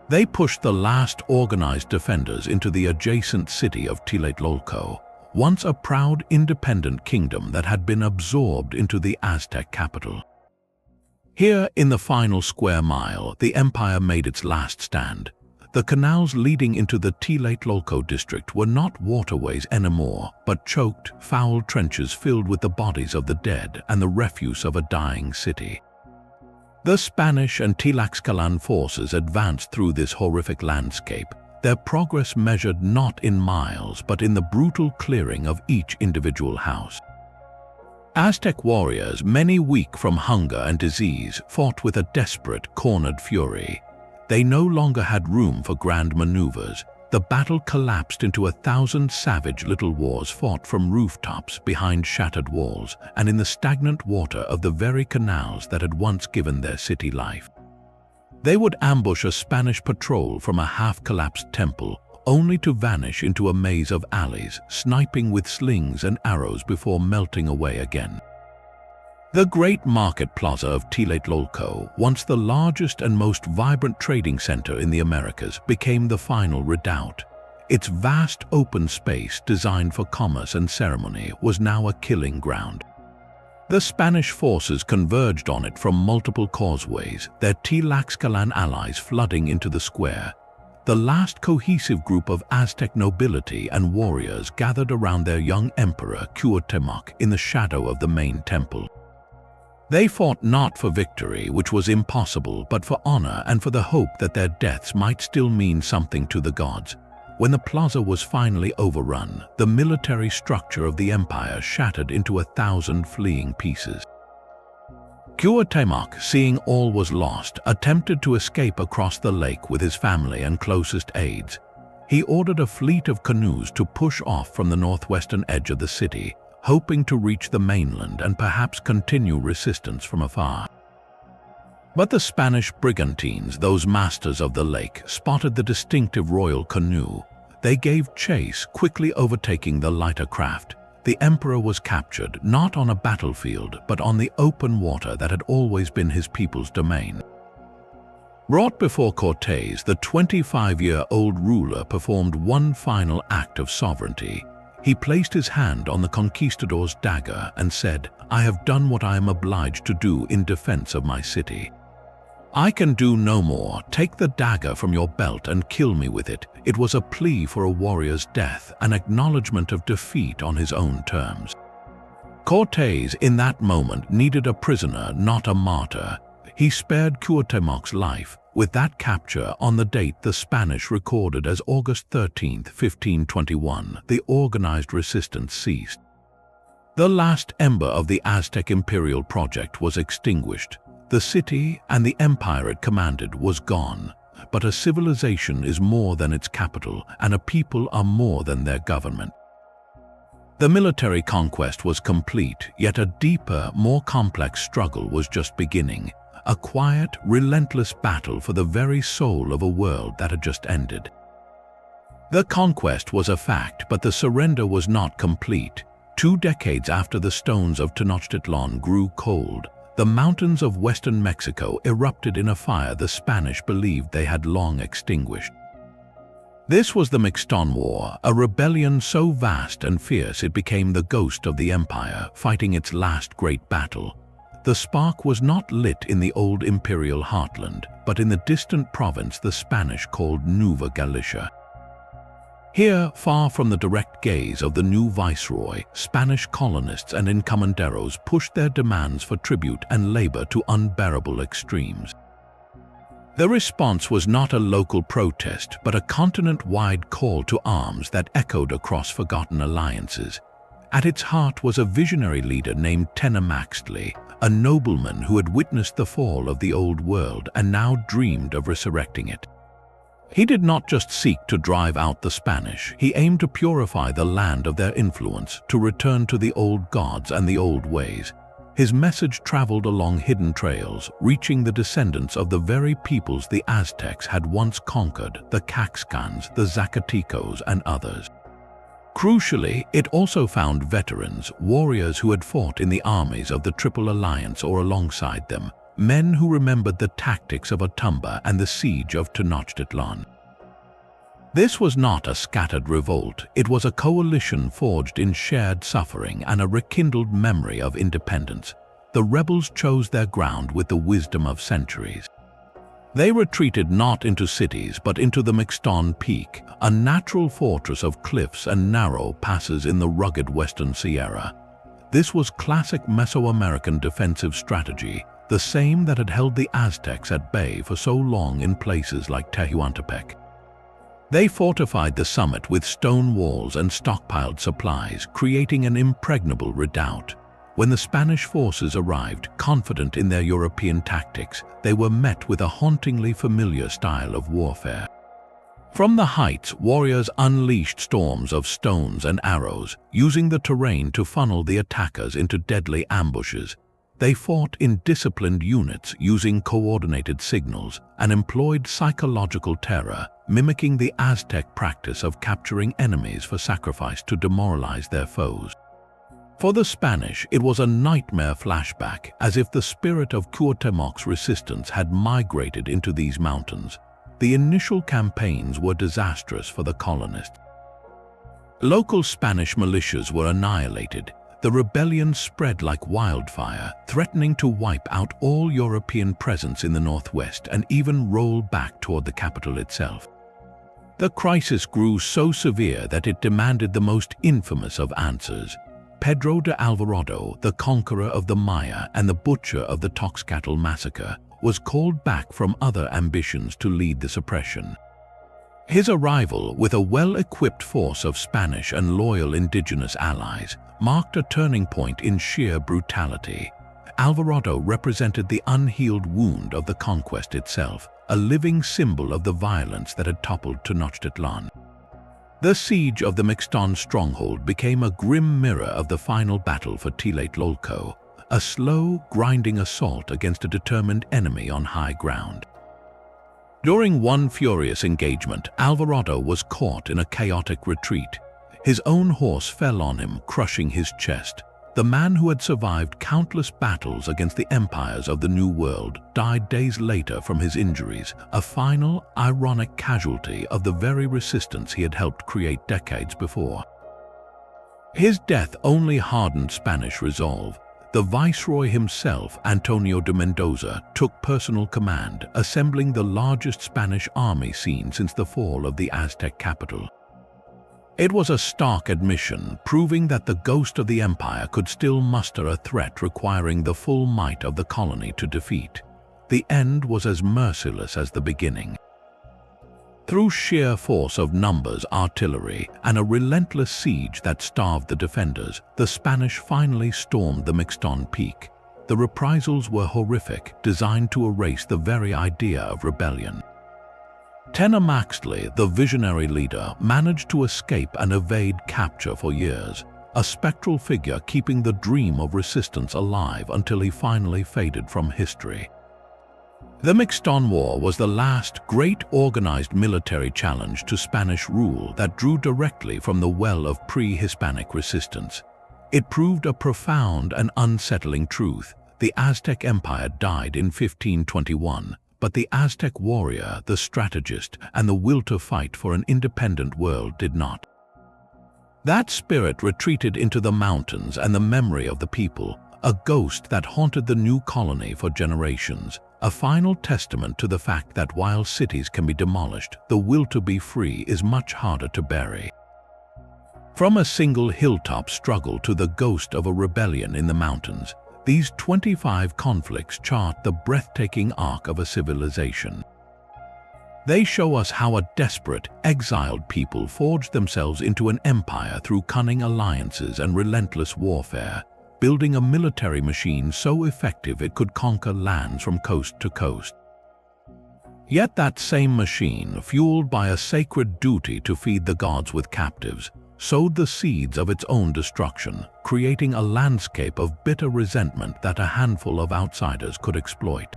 They pushed the last organized defenders into the adjacent city of Tlatelolco, once a proud independent kingdom that had been absorbed into the Aztec capital. Here, in the final square mile, the empire made its last stand. The canals leading into the Tlatelolco district were not waterways anymore, but choked, foul trenches filled with the bodies of the dead and the refuse of a dying city. The Spanish and Tlaxcalan forces advanced through this horrific landscape, their progress measured not in miles but in the brutal clearing of each individual house. Aztec warriors, many weak from hunger and disease, fought with a desperate, cornered fury. They no longer had room for grand maneuvers. The battle collapsed into 1,000 savage little wars fought from rooftops, behind shattered walls, and in the stagnant water of the very canals that had once given their city life. They would ambush a Spanish patrol from a half-collapsed temple, only to vanish into a maze of alleys, sniping with slings and arrows before melting away again. The Great Market Plaza of Tlatelolco, once the largest and most vibrant trading center in the Americas, became the final redoubt. Its vast open space, designed for commerce and ceremony, was now a killing ground. The Spanish forces converged on it from multiple causeways, their Tlaxcalan allies flooding into the square. The last cohesive group of Aztec nobility and warriors gathered around their young emperor Cuauhtémoc in the shadow of the main temple. They fought not for victory, which was impossible, but for honor and for the hope that their deaths might still mean something to the gods. When the plaza was finally overrun, the military structure of the empire shattered into 1,000 fleeing pieces. Cuauhtémoc, seeing all was lost, attempted to escape across the lake with his family and closest aides. He ordered a fleet of canoes to push off from the northwestern edge of the city, hoping to reach the mainland and perhaps continue resistance from afar. But the Spanish brigantines, those masters of the lake, spotted the distinctive royal canoe. They gave chase, quickly overtaking the lighter craft. The emperor was captured, not on a battlefield, but on the open water that had always been his people's domain. Brought before Cortés, the 25-year-old ruler performed one final act of sovereignty. He placed his hand on the conquistador's dagger and said, "I have done what I am obliged to do in defense of my city. I can do no more. Take the dagger from your belt and kill me with it." It was a plea for a warrior's death, an acknowledgement of defeat on his own terms. Cortés, in that moment, needed a prisoner, not a martyr. He spared Cuauhtémoc's life. With that capture on the date the Spanish recorded as August 13, 1521, the organized resistance ceased. The last ember of the Aztec imperial project was extinguished. The city and the empire it commanded was gone. But a civilization is more than its capital, and a people are more than their government. The military conquest was complete, yet a deeper, more complex struggle was just beginning. A quiet, relentless battle for the very soul of a world that had just ended. The conquest was a fact, but the surrender was not complete. 2 decades after the stones of Tenochtitlan grew cold, the mountains of western Mexico erupted in a fire the Spanish believed they had long extinguished. This was the Mixton War, a rebellion so vast and fierce it became the ghost of the empire, fighting its last great battle. The spark was not lit in the old imperial heartland, but in the distant province the Spanish called Nueva Galicia. Here, far from the direct gaze of the new viceroy, Spanish colonists and encomenderos pushed their demands for tribute and labor to unbearable extremes. The response was not a local protest, but a continent-wide call to arms that echoed across forgotten alliances. At its heart was a visionary leader named Tenochtitlan, a nobleman who had witnessed the fall of the old world and now dreamed of resurrecting it. He did not just seek to drive out the Spanish, he aimed to purify the land of their influence, to return to the old gods and the old ways. His message traveled along hidden trails, reaching the descendants of the very peoples the Aztecs had once conquered, the Caxcans, the Zacatecos, and others. Crucially, it also found veterans, warriors who had fought in the armies of the Triple Alliance or alongside them, men who remembered the tactics of Otumba and the siege of Tenochtitlan. This was not a scattered revolt, it was a coalition forged in shared suffering and a rekindled memory of independence. The rebels chose their ground with the wisdom of centuries. They retreated not into cities but into the Mixton Peak, a natural fortress of cliffs and narrow passes in the rugged western Sierra. This was classic Mesoamerican defensive strategy, the same that had held the Aztecs at bay for so long in places like Chapultepec. They fortified the summit with stone walls and stockpiled supplies, creating an impregnable redoubt. When the Spanish forces arrived, confident in their European tactics, they were met with a hauntingly familiar style of warfare. From the heights, warriors unleashed storms of stones and arrows, using the terrain to funnel the attackers into deadly ambushes. They fought in disciplined units, using coordinated signals, and employed psychological terror, mimicking the Aztec practice of capturing enemies for sacrifice to demoralize their foes. For the Spanish, it was a nightmare flashback, as if the spirit of Cuauhtémoc's resistance had migrated into these mountains. The initial campaigns were disastrous for the colonists. Local Spanish militias were annihilated. The rebellion spread like wildfire, threatening to wipe out all European presence in the northwest and even roll back toward the capital itself. The crisis grew so severe that it demanded the most infamous of answers. Pedro de Alvarado, the conqueror of the Maya and the butcher of the Tenochtitlan massacre, was called back from other ambitions to lead the suppression. His arrival, with a well-equipped force of Spanish and loyal indigenous allies, marked a turning point in sheer brutality. Alvarado represented the unhealed wound of the conquest itself, a living symbol of the violence that had toppled Tenochtitlan. The siege of the Mixton stronghold became a grim mirror of the final battle for Tlatelolco, a slow, grinding assault against a determined enemy on high ground. During one furious engagement, Alvarado was caught in a chaotic retreat. His own horse fell on him, crushing his chest. The man who had survived countless battles against the empires of the New World died days later from his injuries, a final, ironic casualty of the very resistance he had helped create decades before. His death only hardened Spanish resolve. The viceroy himself, Antonio de Mendoza, took personal command, assembling the largest Spanish army seen since the fall of the Aztec capital. It was a stark admission, proving that the ghost of the empire could still muster a threat requiring the full might of the colony to defeat. The end was as merciless as the beginning. Through sheer force of numbers, artillery, and a relentless siege that starved the defenders, the Spanish finally stormed the Mixton Peak. The reprisals were horrific, designed to erase the very idea of rebellion. Tenochtitlan, the visionary leader, managed to escape and evade capture for years, a spectral figure keeping the dream of resistance alive until he finally faded from history. The Mixton War was the last great organized military challenge to Spanish rule that drew directly from the well of pre-Hispanic resistance. It proved a profound and unsettling truth. The Aztec Empire died in 1521. But the Aztec warrior, the strategist, and the will to fight for an independent world did not. That spirit retreated into the mountains and the memory of the people, a ghost that haunted the new colony for generations, a final testament to the fact that while cities can be demolished, the will to be free is much harder to bury. From a single hilltop struggle to the ghost of a rebellion in the mountains, these 25 conflicts chart the breathtaking arc of a civilization. They show us how a desperate, exiled people forged themselves into an empire through cunning alliances and relentless warfare, building a military machine so effective it could conquer lands from coast to coast. Yet that same machine, fueled by a sacred duty to feed the gods with captives, sowed the seeds of its own destruction, creating a landscape of bitter resentment that a handful of outsiders could exploit.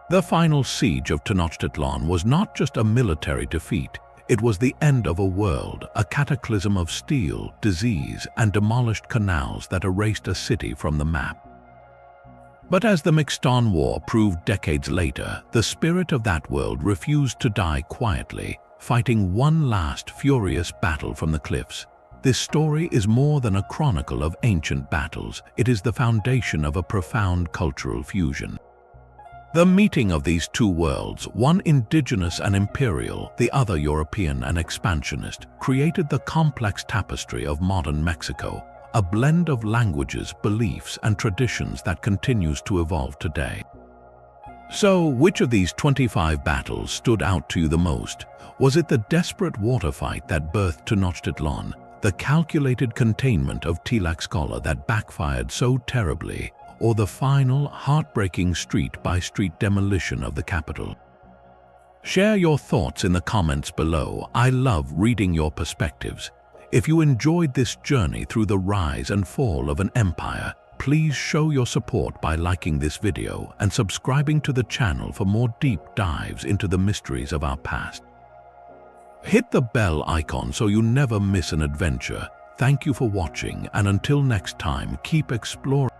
The final siege of Tenochtitlan was not just a military defeat, it was the end of a world, a cataclysm of steel, disease, and demolished canals that erased a city from the map. But as the Mixton War proved decades later, the spirit of that world refused to die quietly, fighting one last furious battle from the cliffs. This story is more than a chronicle of ancient battles, it is the foundation of a profound cultural fusion. The meeting of these two worlds, one indigenous and imperial, the other European and expansionist, created the complex tapestry of modern Mexico, a blend of languages, beliefs, and traditions that continues to evolve today. So, which of these 25 battles stood out to you the most? Was it the desperate water fight that birthed Tenochtitlan, the calculated containment of Tlaxcala that backfired so terribly, or the final, heartbreaking street-by-street demolition of the capital? Share your thoughts in the comments below. I love reading your perspectives. If you enjoyed this journey through the rise and fall of an empire, please show your support by liking this video and subscribing to the channel for more deep dives into the mysteries of our past. Hit the bell icon so you never miss an adventure. Thank you for watching, and until next time, keep exploring.